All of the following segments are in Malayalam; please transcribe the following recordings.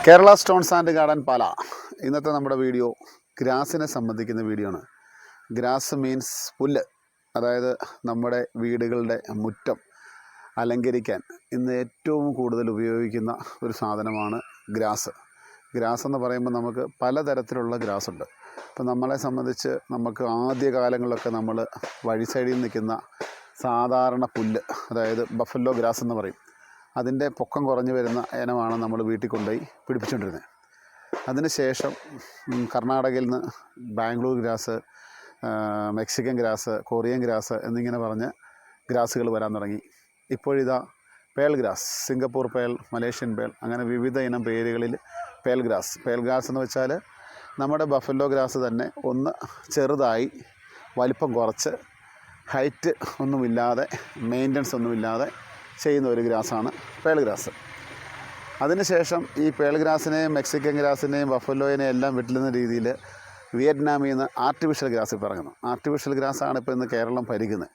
കേരള സ്റ്റോൺസ് ആൻഡ് ഗാർഡൻ പാല. ഇന്നത്തെ നമ്മുടെ വീഡിയോ ഗ്രാസിനെ സംബന്ധിക്കുന്ന വീഡിയോ ആണ്. ഗ്രാസ് മീൻസ് പുല്ല്, അതായത് നമ്മുടെ വീടുകളുടെ മുറ്റം അലങ്കരിക്കാൻ ഇന്ന് ഏറ്റവും കൂടുതൽ ഉപയോഗിക്കുന്ന ഒരു സാധനമാണ് ഗ്രാസ്. ഗ്രാസ് എന്ന് പറയുമ്പോൾ നമുക്ക് പലതരത്തിലുള്ള ഗ്രാസ് ഉണ്ട്. ഇപ്പം നമ്മളെ സംബന്ധിച്ച് നമുക്ക് ആദ്യ കാലങ്ങളിലൊക്കെ നമ്മൾ വഴി സൈഡിൽ നിൽക്കുന്ന സാധാരണ പുല്ല്, അതായത് ബഫല്ലോ ഗ്രാസ് എന്ന് പറയും, അതിൻ്റെ പൊക്കം കുറഞ്ഞു വരുന്ന ഇനമാണ് നമ്മൾ വീട്ടിൽ കൊണ്ടുപോയി പിടിപ്പിച്ചുകൊണ്ടിരുന്നത്. അതിനുശേഷം കർണാടകയിൽ നിന്ന് Bangalore grass, Mexican grass, Korean grass എന്നിങ്ങനെ പറഞ്ഞ് ഗ്രാസുകൾ വരാൻ തുടങ്ങി. ഇപ്പോഴിതാ pearl grass, Singapore pearl, Malaysian pearl, അങ്ങനെ വിവിധ ഇനം പേരുകളിൽ പേൾ ഗ്രാസ്. പേൾ ഗ്രാസ് എന്ന് വെച്ചാൽ നമ്മുടെ ബഫല്ലോ ഗ്രാസ് തന്നെ ഒന്ന് ചെറുതായി വലിപ്പം കുറച്ച് ഹൈറ്റ് ഒന്നുമില്ലാതെ മെയിൻ്റനൻസ് ഒന്നുമില്ലാതെ ചെയ്യുന്ന ഒരു ഗ്രാസാണ് പേൾ ഗ്രാസ്. അതിനുശേഷം ഈ പേൾ ഗ്രാസിനെയും മെക്സിക്കൻ ഗ്രാസിനെയും ബഫലോയിനെയും എല്ലാം വിട്ടുന്ന രീതിയിൽ വിയറ്റ്നാമിൽ നിന്ന് ആർട്ടിഫിഷ്യൽ ഗ്രാസ് ഇപ്പോൾ ഇറങ്ങുന്നു. ആർട്ടിഫിഷ്യൽ ഗ്രാസാണ് ഇപ്പോൾ ഇന്ന് കേരളം ഭരിക്കുന്നത്.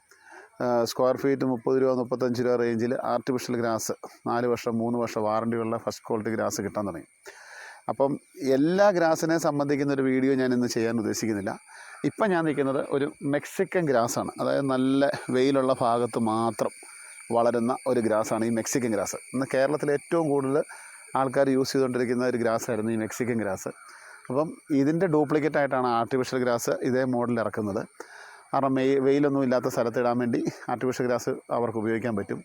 സ്ക്വയർ ഫീറ്റ് 30 രൂപ 35 രൂപ റേഞ്ചിൽ ആർട്ടിഫിഷ്യൽ ഗ്രാസ് 4 വർഷം 3 വർഷം വാറണ്ടിയുള്ള ഫസ്റ്റ് ക്വാളിറ്റി ഗ്രാസ് കിട്ടാൻ തുടങ്ങി. അപ്പം എല്ലാ ഗ്രാസിനെ സംബന്ധിക്കുന്ന ഒരു വീഡിയോ ഞാൻ ഇന്ന് ചെയ്യാൻ ഉദ്ദേശിക്കുന്നില്ല. ഇപ്പം ഞാൻ നിൽക്കുന്നത് ഒരു മെക്സിക്കൻ ഗ്രാസാണ്. അതായത് നല്ല വെയിലുള്ള ഭാഗത്ത് മാത്രം വളരുന്ന ഒരു ഗ്രാസാണ് ഈ മെക്സിക്കൻ ഗ്രാസ്. ഇന്ന് കേരളത്തിൽ ഏറ്റവും കൂടുതൽ ആൾക്കാർ യൂസ് ചെയ്തുകൊണ്ടിരിക്കുന്ന ഒരു ഗ്രാസായിരുന്നു ഈ മെക്സിക്കൻ ഗ്രാസ്. അപ്പം ഇതിൻ്റെ ഡ്യൂപ്ലിക്കേറ്റ് ആയിട്ടാണ് ആർട്ടിഫിഷ്യൽ ഗ്രാസ് ഇതേ മോഡൽ ഇറക്കുന്നത്. കാരണം വെയിലൊന്നും ഇല്ലാത്ത സ്ഥലത്ത് ഇടാൻ വേണ്ടി ആർട്ടിഫിഷ്യൽ ഗ്രാസ് അവർക്ക് ഉപയോഗിക്കാൻ പറ്റും.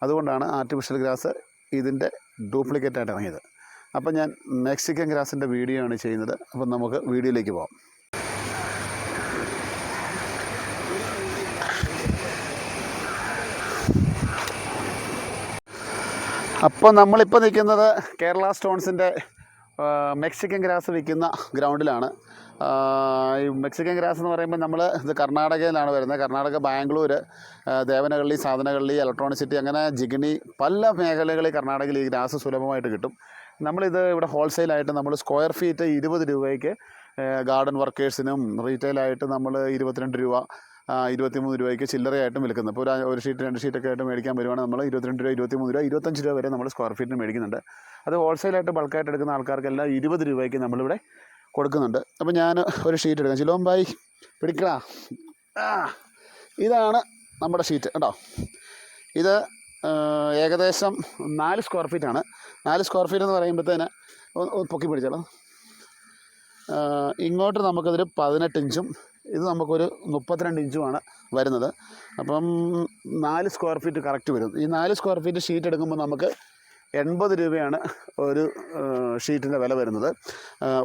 അതുകൊണ്ടാണ് ആർട്ടിഫിഷ്യൽ ഗ്രാസ് ഇതിൻ്റെ ഡ്യൂപ്ലിക്കേറ്റ് ആയിട്ട് ഇറങ്ങിയത്. അപ്പം ഞാൻ മെക്സിക്കൻ ഗ്രാസിൻ്റെ വീഡിയോ ആണ് ചെയ്യുന്നത്. അപ്പം നമുക്ക് വീഡിയോയിലേക്ക് പോകാം. അപ്പോൾ നമ്മളിപ്പോൾ നിൽക്കുന്നത് കേരള സ്റ്റോൺസിൻ്റെ മെക്സിക്കൻ ഗ്രാസ് വിൽക്കുന്ന ഗ്രൗണ്ടിലാണ്. ഈ മെക്സിക്കൻ ഗ്രാസ് എന്ന് പറയുമ്പോൾ ഇത് കർണാടകയിലാണ് വരുന്നത്. കർണാടക, ബാംഗ്ലൂർ, ദേവനഹള്ളി, സാധനഹള്ളി, ഇലക്ട്രോണിക് സിറ്റി, അങ്ങനെ ജിഗണി, പല മേഖലകളിൽ കർണാടകയിൽ ഈ ഗ്രാസ് സുലഭമായിട്ട് കിട്ടും. നമ്മളിത് ഇവിടെ ഹോൾസെയിലായിട്ട് നമ്മൾ സ്ക്വയർ ഫീറ്റ് 20 രൂപയ്ക്ക് ഗാർഡൻ വർക്കേഴ്സിനും റീറ്റെയിലായിട്ട് നമ്മൾ 22 രൂപ 23 രൂപയ്ക്ക് ചില്ലറയായിട്ടും വിൽക്കുന്നത്. ഇപ്പോൾ ഒരു ഷീറ്റ് 2 ഷീറ്റൊക്കെ ആയിട്ട് മേടിക്കാൻ വരുവാണെങ്കിൽ നമ്മൾ 22 രൂപ 23 രൂപ 25 രൂപ വരെ നമ്മൾ സ്ക്വയർ ഫീറ്റിന് മേടിക്കുന്നുണ്ട്. അത് ഹോൾസെയിലായിട്ട് ബൾക്കായിട്ട് എടുക്കുന്ന ആൾക്കാർക്കെല്ലാം 20 രൂപയ്ക്ക് നമ്മളിവിടെ കൊടുക്കുന്നുണ്ട്. അപ്പോൾ ഞാൻ ഒരു ഷീറ്റ് എടുക്കാം. ചിലോമ്പായി പിടിക്കടാ. ഇതാണ് നമ്മുടെ ഷീറ്റ് കേട്ടോ. ഇത് ഏകദേശം 4 സ്ക്വയർ ഫീറ്റാണ്. 4 സ്ക്വയർ ഫീറ്റ് എന്ന് പറയുമ്പോഴത്തേന് പൊക്കി പിടിച്ചോളൂ. ഇങ്ങോട്ട് നമുക്കതൊരു 18 ഇഞ്ചും ഇത് നമുക്കൊരു 32 ഇഞ്ചുമാണ് വരുന്നത്. അപ്പം 4 സ്ക്വയർ ഫീറ്റ് കറക്റ്റ് വരും. ഈ 4 സ്ക്വയർ ഫീറ്റ് ഷീറ്റ് എടുക്കുമ്പോൾ നമുക്ക് 80 രൂപയാണ് ഒരു ഷീറ്റിൻ്റെ വില വരുന്നത്.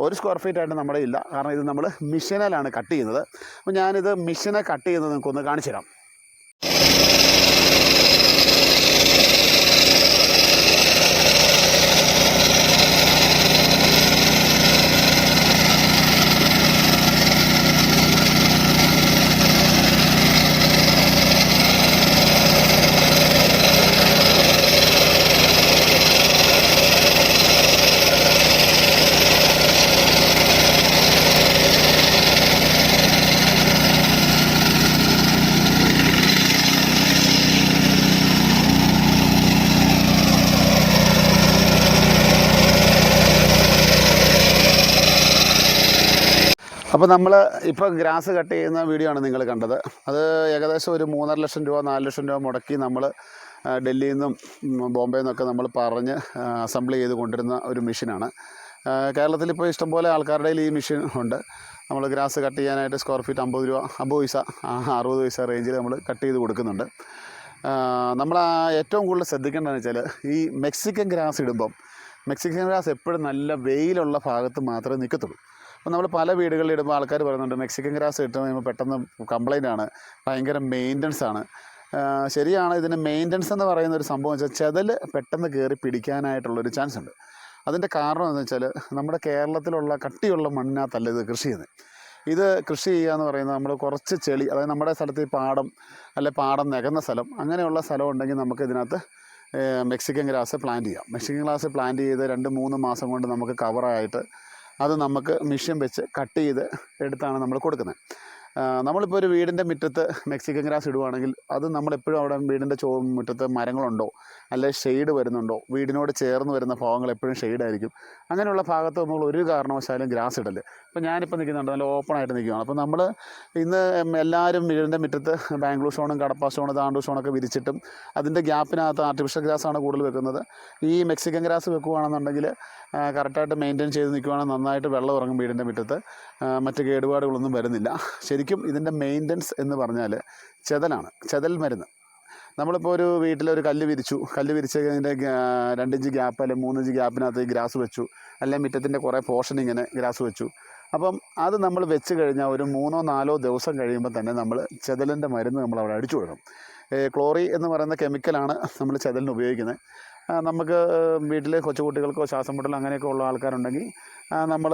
ഒരു സ്ക്വയർ ഫീറ്റായിട്ട് നമ്മുടെ ഇല്ല, കാരണം ഇത് നമ്മൾ മെഷീനിലാണ് കട്ട് ചെയ്യുന്നത്. അപ്പോൾ ഞാനിത് മെഷീനെ കട്ട് ചെയ്യുന്നത് നിങ്ങൾക്കൊന്ന് കാണിച്ചു തരാം. അപ്പോൾ നമ്മൾ ഇപ്പോൾ ഗ്രാസ് കട്ട് ചെയ്യുന്ന വീഡിയോ ആണ് നിങ്ങൾ കണ്ടത്. അത് ഏകദേശം ഒരു 3.5 ലക്ഷം രൂപ 4 ലക്ഷം രൂപ മുടക്കി നമ്മൾ ഡൽഹിയിൽ നിന്നും ബോംബെയിൽ നിന്നൊക്കെ നമ്മൾ പറഞ്ഞ് അസംബിൾ ചെയ്ത് കൊണ്ടിരുന്ന ഒരു മെഷീനാണ്. കേരളത്തിലിപ്പോൾ ഇഷ്ടംപോലെ ആൾക്കാരുടെ ഈ മെഷീൻ ഉണ്ട്. നമ്മൾ ഗ്രാസ് കട്ട് ചെയ്യാനായിട്ട് സ്ക്വയർ ഫീറ്റ് 50 രൂപ 50 പൈസ 60 പൈസ റേഞ്ചിൽ നമ്മൾ കട്ട് ചെയ്ത് കൊടുക്കുന്നുണ്ട്. നമ്മൾ ഏറ്റവും കൂടുതൽ ശ്രദ്ധിക്കേണ്ടതെന്ന് വെച്ചാൽ ഈ മെക്സിക്കൻ ഗ്രാസ് ഇടുമ്പം മെക്സിക്കൻ ഗ്രാസ് എപ്പോഴും നല്ല വെയിലുള്ള ഭാഗത്ത് മാത്രമേ നിൽക്കത്തുള്ളൂ. അപ്പോൾ നമ്മൾ പല വീടുകളിൽ ഇടുമ്പോൾ ആൾക്കാർ പറയുന്നുണ്ട് മെക്സിക്കൻ ഗ്രാസ് ഇട്ട് കഴിയുമ്പോൾ പെട്ടെന്ന് കംപ്ലൈൻ്റ് ആണ്, ഭയങ്കര മെയിൻ്റനൻസ് ആണ്. ശരിയാണ്. ഇതിന് മെയിൻ്റനൻസ് എന്ന് പറയുന്ന ഒരു സംഭവം വെച്ചാൽ ചെതൽ പെട്ടെന്ന് കയറി പിടിക്കാനായിട്ടുള്ളൊരു ചാൻസ് ഉണ്ട്. അതിൻ്റെ കാരണം എന്ന് വെച്ചാൽ നമ്മുടെ കേരളത്തിലുള്ള കട്ടിയുള്ള മണ്ണിനകത്തല്ല ഇത് കൃഷി ചെയ്യുന്നത്. ഇത് കൃഷി ചെയ്യുക എന്ന് പറയുന്നത് നമ്മൾ കുറച്ച് ചെളി, അതായത് നമ്മുടെ സ്ഥലത്ത് ഈ പാടം പാടം നികന്ന സ്ഥലം, അങ്ങനെയുള്ള സ്ഥലം ഉണ്ടെങ്കിൽ നമുക്ക് ഇതിനകത്ത് മെക്സിക്കൻ ഗ്രാസ് പ്ലാന്റ് ചെയ്യാം. മെക്സിക്കൻ ഗ്രാസ് പ്ലാന്റ് ചെയ്ത് 2-3 മാസം കൊണ്ട് നമുക്ക് കവറായിട്ട് അത് നമുക്ക് മെഷീൻ വെച്ച് കട്ട് ചെയ്ത് എടുത്താണ് നമ്മൾ കൊടുക്കുന്നത്. നമ്മളിപ്പോൾ ഒരു വീടിൻ്റെ മുറ്റത്ത് മെക്സിക്കൻ ഗ്രാസ് ഇടുവാണെങ്കിൽ അത് നമ്മളെപ്പോഴും അവിടെ വീടിൻ്റെ മുറ്റത്ത് മരങ്ങളുണ്ടോ, അല്ലെ ഷെയ്ഡ് വരുന്നുണ്ടോ, വീടിനോട് ചേർന്ന് വരുന്ന ഭാഗങ്ങൾ എപ്പോഴും ഷെയ്ഡായിരിക്കും. അങ്ങനെയുള്ള ഭാഗത്ത് നമ്മൾ ഒരു കാരണവശാലും ഗ്രാസ് ഇടല്. ഇപ്പോൾ ഞാനിപ്പോൾ നിൽക്കുന്നുണ്ട്, നല്ല ഓപ്പണായിട്ട് നിൽക്കുകയാണ്. അപ്പോൾ നമ്മൾ ഇന്ന് എല്ലാവരും വീടിൻ്റെ മുറ്റത്ത് ബാംഗ്ലൂർ ഷോണും കടപ്പ ഷോണ് താണ്ടൂർ ഷോണൊക്കെ വിരിച്ചിട്ടും അതിൻ്റെ ഗ്യാപ്പിനകത്ത് ആർട്ടിഫിഷ്യൽ ഗ്രാസാണ് കൂടുതൽ വെക്കുന്നത്. ഈ മെക്സിക്കൻ ഗ്രാസ് വെക്കുകയാണെന്നുണ്ടെങ്കിൽ കറക്റ്റായിട്ട് മെയിൻറ്റെയിൻ ചെയ്ത് നിൽക്കുകയാണെങ്കിൽ നന്നായിട്ട് വെള്ളം ഇറങ്ങും വീടിൻ്റെ മുറ്റത്ത്, മറ്റ് കേടുപാടുകളൊന്നും വരുന്നില്ല. ശരിക്കും ഇതിൻ്റെ മെയിൻ്റനൻസ് എന്ന് പറഞ്ഞാൽ ചെതലാണ്, ചെതൽ മരുന്ന്. നമ്മളിപ്പോൾ ഒരു വീട്ടിലൊരു കല്ല് വിരിച്ച് അതിൻ്റെ 2 ഇഞ്ച് ഗ്യാപ്പ് അല്ലെങ്കിൽ 3 ഇഞ്ച് ഗ്യാപ്പിനകത്ത് ഈ ഗ്രാസ് വെച്ചു, അല്ലെങ്കിൽ മുറ്റത്തിൻ്റെ കുറേ പോർഷൻ ഇങ്ങനെ ഗ്രാസ് വെച്ചു. അപ്പം അത് നമ്മൾ വെച്ച് കഴിഞ്ഞാൽ ഒരു 3-4 ദിവസം കഴിയുമ്പോൾ തന്നെ നമ്മൾ ചെതലിൻ്റെ മരുന്ന് നമ്മൾ അവിടെ അടിച്ചു കൊടുക്കണം. ക്ലോറി എന്ന് പറയുന്ന കെമിക്കലാണ് നമ്മൾ ചെതലിന് ഉപയോഗിക്കുന്നത്. നമുക്ക് വീട്ടിൽ കൊച്ചുകുട്ടികൾക്കോ ശ്വാസം മുട്ടൽ അങ്ങനെയൊക്കെ ഉള്ള ആൾക്കാരുണ്ടെങ്കിൽ നമ്മൾ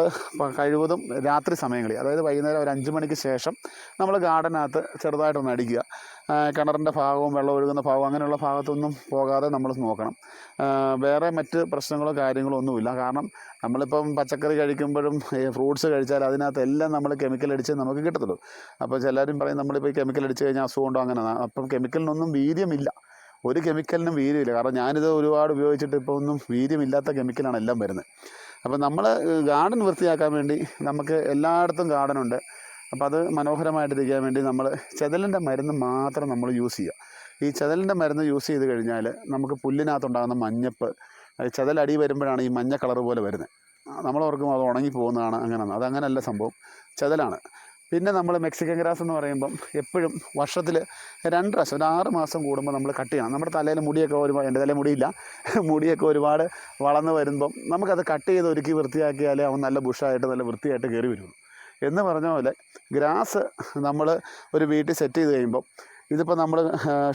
കഴിവതും രാത്രി സമയങ്ങളിൽ, അതായത് വൈകുന്നേരം ഒരു 5 മണിക്ക് ശേഷം നമ്മൾ ഗാർഡനകത്ത് ചെറുതായിട്ടൊന്ന് അടിക്കുക. കിണറിൻ്റെ ഭാഗവും വെള്ളം ഒഴുകുന്ന ഭാഗവും അങ്ങനെയുള്ള ഭാഗത്തൊന്നും പോകാതെ നമ്മൾ നോക്കണം. വേറെ മറ്റ് പ്രശ്നങ്ങളോ കാര്യങ്ങളോ ഒന്നുമില്ല. കാരണം നമ്മളിപ്പം പച്ചക്കറി കഴിക്കുമ്പോഴും ഫ്രൂട്ട്സ് കഴിച്ചാൽ അതിനകത്ത് എല്ലാം നമ്മൾ കെമിക്കൽ അടിച്ച് നമുക്ക് കിട്ടത്തുള്ളൂ. അപ്പോൾ ചിലരും പറയും നമ്മളിപ്പോൾ ഈ കെമിക്കൽ അടിച്ച് കഴിഞ്ഞാൽ അസുഖമുണ്ടോ, അങ്ങനെ. അപ്പം കെമിക്കലിനൊന്നും വീര്യമില്ല, ഒരു കെമിക്കലിനും വീര്യമില്ല. കാരണം ഞാനിത് ഒരുപാട് ഉപയോഗിച്ചിട്ട് ഇപ്പോൾ ഒന്നും വീര്യമില്ലാത്ത കെമിക്കലാണ് എല്ലാം വരുന്നത്. അപ്പോൾ നമ്മൾ ഗാർഡൻ വൃത്തിയാക്കാൻ വേണ്ടി നമുക്ക് എല്ലായിടത്തും ഗാർഡനുണ്ട്. അപ്പോൾ അത് മനോഹരമായിട്ടിരിക്കാൻ വേണ്ടി നമ്മൾ ചെതലിൻ്റെ മരുന്ന് മാത്രം നമ്മൾ യൂസ് ചെയ്യുക. ഈ ചെതലിൻ്റെ മരുന്ന് യൂസ് ചെയ്ത് കഴിഞ്ഞാൽ നമുക്ക് പുല്ലിനകത്തുണ്ടാകുന്ന മഞ്ഞപ്പ്, ചെതലടി വരുമ്പോഴാണ് ഈ മഞ്ഞ കളർ പോലെ വരുന്നത്. നമ്മളോർക്കും അത് ഉണങ്ങി പോകുന്നതാണ്, അങ്ങനെയാണ്. അതങ്ങനെയല്ല, സംഭവം ചെതലാണ്. പിന്നെ നമ്മൾ മെക്സിക്കൻ ഗ്രാസ് എന്ന് പറയുമ്പം എപ്പോഴും വർഷത്തിൽ 2 പ്രാവശ്യം, ഒരു 6 മാസം കൂടുമ്പോൾ നമ്മൾ കട്ട് ചെയ്യണം. നമ്മുടെ തലയിൽ മുടിയൊക്കെ ഒരുപാട്, എൻ്റെ തലയിൽ മുടിയില്ല, മുടിയൊക്കെ ഒരുപാട് വളർന്ന് വരുമ്പം നമുക്കത് കട്ട് ചെയ്ത് ഒരുക്കി വൃത്തിയാക്കിയാലേ അവൻ നല്ല ബുഷായിട്ട് നല്ല വൃത്തിയായിട്ട് കയറി വരുള്ളൂ. എന്ന് പറഞ്ഞ പോലെ ഗ്രാസ് നമ്മൾ ഒരു വീട്ടിൽ സെറ്റ് ചെയ്ത് കഴിയുമ്പം, ഇതിപ്പോൾ നമ്മൾ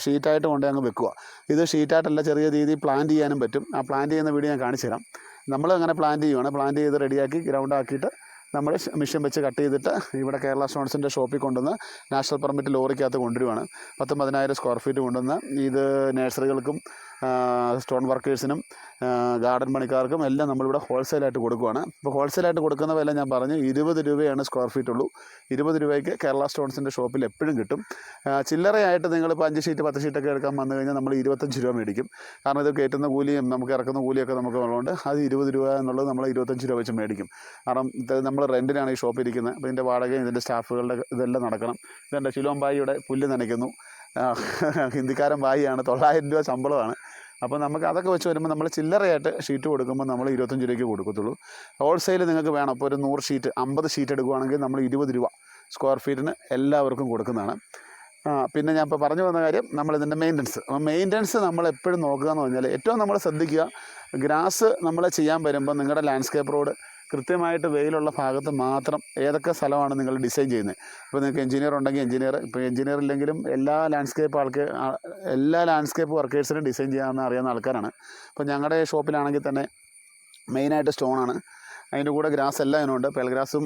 ഷീറ്റായിട്ട് കൊണ്ടുപോയി അങ്ങ് വെക്കുക. ഇത് ഷീറ്റായിട്ടല്ല, ചെറിയ രീതിയിൽ പ്ലാന്റ് ചെയ്യാനും പറ്റും. ആ പ്ലാന്റ് ചെയ്യുന്ന വീഡിയോ ഞാൻ കാണിച്ചു തരാം. നമ്മൾ അങ്ങനെ പ്ലാന്റ് ചെയ്യുവാണ്. പ്ലാന്റ് ചെയ്ത് റെഡിയാക്കി ഗ്രൗണ്ടാക്കിയിട്ട് നമ്മൾ മിഷൻ വെച്ച് കട്ട് ചെയ്തിട്ട് ഇവിടെ കേരള സ്റ്റോൺസിൻ്റെ ഷോപ്പിൽ കൊണ്ടുവന്ന് നാഷണൽ പെർമിറ്റ് ലോറിക്കകത്ത് കൊണ്ടുവരുവാണ്. 10,000 സ്ക്വയർ ഫീറ്റ് കൊണ്ടുവന്ന് ഇത് നഴ്സറികൾക്കും സ്റ്റോൺ വർക്കേഴ്സിനും ഗാർഡൻ പണിക്കാർക്കും എല്ലാം നമ്മളിവിടെ ഹോൾസെയിലായിട്ട് കൊടുക്കുകയാണ്. ഇപ്പോൾ ഹോൾസെയിലായിട്ട് കൊടുക്കുന്ന വില ഞാൻ പറഞ്ഞു 20 രൂപയാണ് സ്ക്വയർ ഫീറ്റ് ഉള്ളൂ. 20 രൂപയ്ക്ക് കേരള സ്റ്റോൺസിൻ്റെ ഷോപ്പിൽ എപ്പോഴും കിട്ടും. ചില്ലറയായിട്ട് നിങ്ങളിപ്പോൾ 5 ഷീറ്റ് 10 ഷീറ്റൊക്കെ എടുക്കാൻ വന്നു കഴിഞ്ഞാൽ നമ്മൾ 25 രൂപ മേടിക്കും. കാരണം ഇത് കയറ്റുന്ന കൂലിയും നമുക്ക് ഇറക്കുന്ന കൂലിയൊക്കെ നമുക്ക് ഉള്ളതുകൊണ്ട് അത് 20 രൂപ എന്നുള്ളത് നമ്മൾ 25 രൂപ വെച്ച് മേടിക്കും. കാരണം നമ്മൾ റെൻറ്റിനാണ് ഈ ഷോപ്പ് ഇരിക്കുന്നത്. അപ്പോൾ ഇതിൻ്റെ വാടകയും ഇതിൻ്റെ സ്റ്റാഫുകളുടെ ഇതെല്ലാം നടക്കണം. ഇതെൻ്റെ ശിലോംബായിയുടെ പുല്ല് നനയ്ക്കുന്നു, ഹിന്ദിക്കാരൻ ബായിയാണ്, 900 രൂപ ശമ്പളമാണ്. അപ്പോൾ നമുക്ക് അതൊക്കെ വെച്ച് വരുമ്പോൾ നമ്മൾ ചില്ലറയായിട്ട് ഷീറ്റ് കൊടുക്കുമ്പോൾ നമ്മൾ 25 രൂപയ്ക്ക് കൊടുക്കത്തുള്ളൂ. ഹോൾസെയിൽ നിങ്ങൾക്ക് വേണം, അപ്പോൾ ഒരു 100 ഷീറ്റ് 50 ഷീറ്റ് എടുക്കുകയാണെങ്കിൽ നമ്മൾ 20 രൂപ സ്ക്വയർ ഫീറ്റിന് എല്ലാവർക്കും കൊടുക്കുന്നതാണ്. പിന്നെ ഞാൻ ഇപ്പോൾ പറഞ്ഞു വന്ന കാര്യം, നമ്മളിതിൻ്റെ മെയിൻ്റനൻസ് നമ്മൾ എപ്പോഴും നോക്കുക എന്ന് പറഞ്ഞാൽ ഏറ്റവും നമ്മൾ ശ്രദ്ധിക്കുക, ഗ്രാസ് നമ്മൾ ചെയ്യാൻ വരുമ്പോൾ നിങ്ങളുടെ ലാൻഡ്സ്കേപ്പ് റോഡ് കൃത്യമായിട്ട് വെയിലുള്ള ഭാഗത്ത് മാത്രം ഏതൊക്കെ സ്ഥലമാണ് നിങ്ങൾ ഡിസൈൻ ചെയ്യുന്നത്. ഇപ്പോൾ നിങ്ങൾക്ക് എഞ്ചിനീയർ ഉണ്ടെങ്കിൽ എഞ്ചിനീയർ, ഇപ്പോൾ എഞ്ചിനീയർ ഇല്ലെങ്കിലും എല്ലാ ലാൻഡ്സ്കേപ്പ് വർക്കേഴ്സിനും ഡിസൈൻ ചെയ്യാമെന്ന് അറിയാവുന്ന ആൾക്കാരാണ്. ഇപ്പോൾ ഞങ്ങളുടെ ഷോപ്പിലാണെങ്കിൽ തന്നെ മെയിനായിട്ട് സ്റ്റോണാണ്, അതിൻ്റെ കൂടെ ഗ്രാസ് എല്ലാം ഇതിനുണ്ട്. പേൽ ഗ്രാസും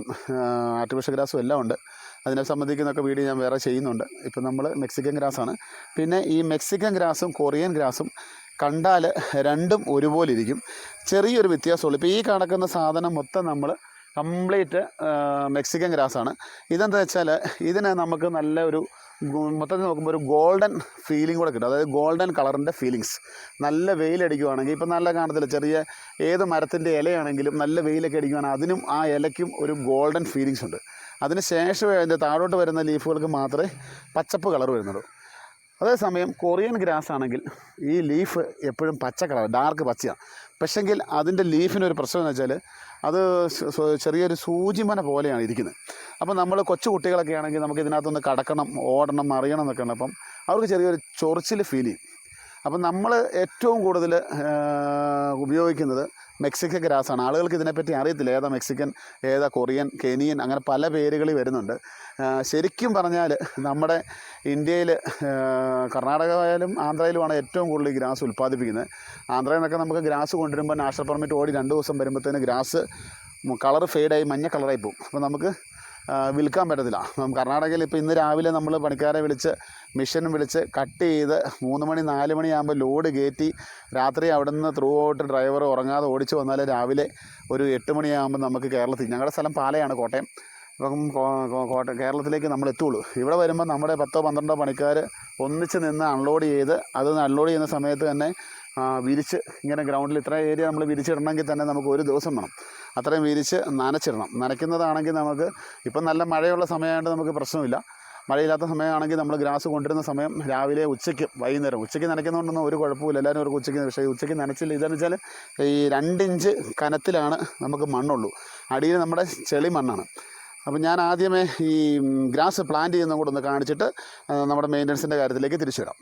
ആർട്ടിഫിഷ്യൽ ഗ്രാസും എല്ലാം ഉണ്ട്. അതിനെ സംബന്ധിക്കുന്നൊക്കെ വീഡിയോ ഞാൻ വേറെ ചെയ്യുന്നുണ്ട്. ഇപ്പം നമ്മൾ മെക്സിക്കൻ ഗ്രാസാണ്. പിന്നെ ഈ മെക്സിക്കൻ ഗ്രാസും കൊറിയൻ ഗ്രാസും കണ്ടാൽ രണ്ടും ഒരുപോലെ ഇരിക്കും, ചെറിയൊരു വ്യത്യാസമുള്ളൂ. ഇപ്പോൾ ഈ കിടക്കുന്ന സാധനം മൊത്തം നമ്മൾ കംപ്ലീറ്റ് മെക്സിക്കൻ ഗ്രാസാണ്. ഇതെന്താ വെച്ചാൽ ഇതിന് നമുക്ക് നല്ല ഒരു മൊത്തത്തിൽ നോക്കുമ്പോൾ ഒരു ഗോൾഡൻ ഫീലിംഗ് കൂടെ കിട്ടും. അതായത് ഗോൾഡൻ കളറിൻ്റെ ഫീലിങ്സ്. നല്ല വെയിലടിക്കുവാണെങ്കിൽ ഇപ്പം നല്ല കാണത്തില്ല, ചെറിയ ഏത് മരത്തിൻ്റെ ഇലയാണെങ്കിലും നല്ല വെയിലൊക്കെ അടിക്കുവാണെങ്കിൽ അതിനും ആ ഇലയ്ക്കും ഒരു ഗോൾഡൻ ഫീലിങ്സ് ഉണ്ട്. അതിന് ശേഷം അതിൻ്റെ താഴോട്ട് വരുന്ന ലീഫുകൾക്ക് മാത്രമേ പച്ചപ്പ് കളർ വരുന്നുള്ളൂ. അതേസമയം കൊറിയൻ ഗ്രാസ് ആണെങ്കിൽ ഈ ലീഫ് എപ്പോഴും പച്ച കളർ, ഡാർക്ക് പച്ചയാണ്. പക്ഷെങ്കിൽ അതിൻ്റെ ലീഫിനൊരു പ്രശ്നം എന്ന് വെച്ചാൽ അത് ചെറിയൊരു സൂചിമന പോലെയാണ് ഇരിക്കുന്നത്. അപ്പോൾ നമ്മൾ കൊച്ചു കുട്ടികളൊക്കെ ആണെങ്കിൽ നമുക്ക് ഇതിനകത്തൊന്ന് കടക്കണം, ഓടണം, അറിയണം എന്നൊക്കെ ഉണ്ട്. അപ്പം അവർക്ക് ചെറിയൊരു ചൊറിച്ചിൽ ഫീൽ ചെയ്യും. അപ്പം നമ്മൾ ഏറ്റവും കൂടുതൽ ഉപയോഗിക്കുന്നത് മെക്സിക്കൻ ഗ്രാസാണ്. ആളുകൾക്ക് ഇതിനെപ്പറ്റി അറിയത്തില്ല, ഏതാ മെക്സിക്കൻ, ഏതാ കൊറിയൻ, കെനിയൻ, അങ്ങനെ പല പേരുകളിൽ വരുന്നുണ്ട്. ശരിക്കും പറഞ്ഞാൽ നമ്മുടെ ഇന്ത്യയിൽ കർണാടകയിലും ആന്ധ്രയിലുമാണ് ഏറ്റവും കൂടുതൽ ഈ ഗ്രാസ് ഉൽപ്പാദിപ്പിക്കുന്നത്. ആന്ധ്രയിൽ നിന്നൊക്കെ നമുക്ക് ഗ്രാസ് കൊണ്ടുവരുമ്പോൾ നാഷണൽ പെർമിറ്റ് ഓടി 2 ദിവസം വരുമ്പോഴത്തേന് ഗ്രാസ് കളർ ഫെയ്ഡായി മഞ്ഞ കളറായി പോകും. അപ്പോൾ നമുക്ക് വിൽക്കാൻ പറ്റത്തില്ല. കർണാടകയിൽ ഇപ്പോൾ ഇന്ന് രാവിലെ നമ്മൾ പണിക്കാരെ വിളിച്ച് മിഷൻ വിളിച്ച് കട്ട് ചെയ്ത് 3 മണി 4 മണിയാകുമ്പോൾ ലോഡ് കയറ്റി രാത്രി അവിടെ നിന്ന് ത്രൂ ഔട്ട് ഡ്രൈവർ ഉറങ്ങാതെ ഓടിച്ച് വന്നാൽ രാവിലെ ഒരു 8 മണിയാകുമ്പോൾ നമുക്ക് കേരളത്തിൽ, ഞങ്ങളുടെ സ്ഥലം പാലയാണ്, കോട്ടയം, ഇപ്പം കേരളത്തിലേക്ക് നമ്മൾ എത്തുള്ളൂ. ഇവിടെ വരുമ്പോൾ നമ്മുടെ 10-12 പണിക്കാർ ഒന്നിച്ച് നിന്ന് അൺലോഡ് ചെയ്ത് അത് അൺലോഡ് ചെയ്യുന്ന സമയത്ത് തന്നെ വിരിച്ച് ഇങ്ങനെ ഗ്രൗണ്ടിൽ ഇത്ര ഏരിയ നമ്മൾ വിരിച്ചിടണമെങ്കിൽ തന്നെ നമുക്ക് ഒരു ദിവസം വേണം. അത്രയും വിരിച്ച് നനച്ചിടണം. നനയ്ക്കുന്നതാണെങ്കിൽ നമുക്ക് ഇപ്പം നല്ല മഴയുള്ള സമയമായിട്ട് നമുക്ക് പ്രശ്നമില്ല. മഴയില്ലാത്ത സമയമാണെങ്കിൽ നമ്മൾ ഗ്രാസ് കൊണ്ടുവരുന്ന സമയം രാവിലെ ഉച്ചയ്ക്ക് വൈകുന്നേരം ഉച്ചയ്ക്ക് നനയ്ക്കുന്നതുകൊണ്ടൊന്നും ഒരു കുഴപ്പമില്ല. എല്ലാവരും ഒരു ഉച്ചയ്ക്ക്, പക്ഷേ ഉച്ചയ്ക്ക് നനച്ചില്ല. ഇതെന്ന് വെച്ചാൽ ഈ 2 ഇഞ്ച് കനത്തിലാണ് നമുക്ക് മണ്ണുള്ളൂ. അടിയിൽ നമ്മുടെ ചെളി മണ്ണാണ്. അപ്പം ഞാൻ ആദ്യമേ ഈ ഗ്രാസ് പ്ലാന്റ് ചെയ്യുന്നതും കൂടെ ഒന്ന് കാണിച്ചിട്ട് നമ്മുടെ മെയിൻ്റനൻസിൻ്റെ കാര്യത്തിലേക്ക് തിരിച്ചു വരാം.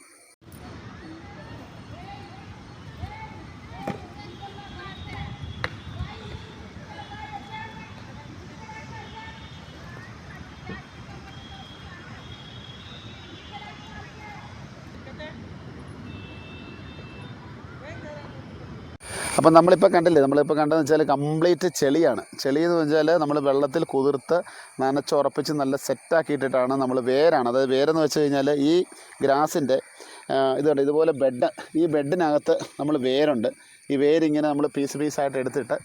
അപ്പം നമ്മളിപ്പോൾ കണ്ടില്ലേ, നമ്മളിപ്പോൾ കണ്ടതെന്ന് വെച്ചാൽ കംപ്ലീറ്റ് ചെളിയാണ്. ചെളി എന്ന് വെച്ചാൽ നമ്മൾ വെള്ളത്തിൽ കുതിർത്ത് നനച്ചുറപ്പിച്ച് നല്ല സെറ്റാക്കിയിട്ടിട്ടാണ് നമ്മൾ വേരാണ്. അതായത് വേരെന്ന് വെച്ച് കഴിഞ്ഞാൽ ഈ ഗ്രാസിൻ്റെ ഇതുണ്ട്, ഇതുപോലെ ബെഡ്, ഈ ബെഡിനകത്ത് നമ്മൾ വേരുണ്ട്. ഈ വേരിങ്ങനെ നമ്മൾ പീസായിട്ട് എടുത്തിട്ട്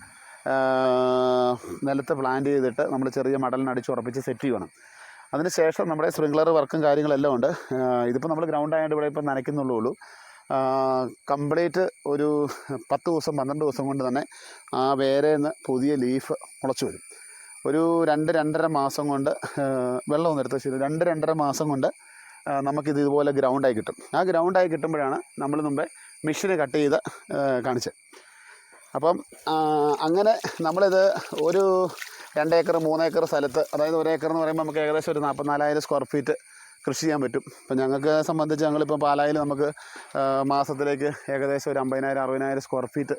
നിലത്ത് പ്ലാന്റ് ചെയ്തിട്ട് നമ്മൾ ചെറിയ മടലിനടിച്ച് ഉറപ്പിച്ച് സെറ്റ് ചെയ്യണം. അതിന് ശേഷം നമ്മുടെ സ്പ്രിങ്ക്ലർ വർക്കും കാര്യങ്ങളെല്ലാം ഉണ്ട്. ഇതിപ്പോൾ നമ്മൾ ഗ്രൗണ്ട് ആയതുകൊണ്ട് ഇവിടെ ഇപ്പോൾ നനയ്ക്കുന്നുള്ളൂ. കംപ്ലീറ്റ് ഒരു 10 ദിവസം 12 ദിവസം കൊണ്ട് തന്നെ ആ വേരേന്ന് പുതിയ ലീഫ് മുളച്ചു വരും. ഒരു 2-2.5 മാസം കൊണ്ട് വെള്ളമൊന്നും എടുത്ത് ശരി 2-2.5 മാസം കൊണ്ട് നമുക്കിത് ഇതുപോലെ ഗ്രൗണ്ടായി കിട്ടും. ആ ഗ്രൗണ്ടായി കിട്ടുമ്പോഴാണ് നമ്മൾ മുമ്പേ മെഷീന് കട്ട് ചെയ്ത് കാണിച്ചത്. അപ്പം അങ്ങനെ നമ്മളിത് ഒരു 2 ഏക്കർ 3 ഏക്കർ സ്ഥലത്ത്, അതായത് 1 ഏക്കർ എന്ന് പറയുമ്പോൾ നമുക്ക് ഏകദേശം ഒരു 44,000 സ്ക്വയർ ഫീറ്റ് കൃഷി ചെയ്യാൻ പറ്റും. ഇപ്പം ഞങ്ങൾക്ക് സംബന്ധിച്ച് ഞങ്ങളിപ്പോൾ പാലായിൽ നമുക്ക് മാസത്തിലേക്ക് ഏകദേശം ഒരു 50,000-60,000 സ്ക്വയർ ഫീറ്റ്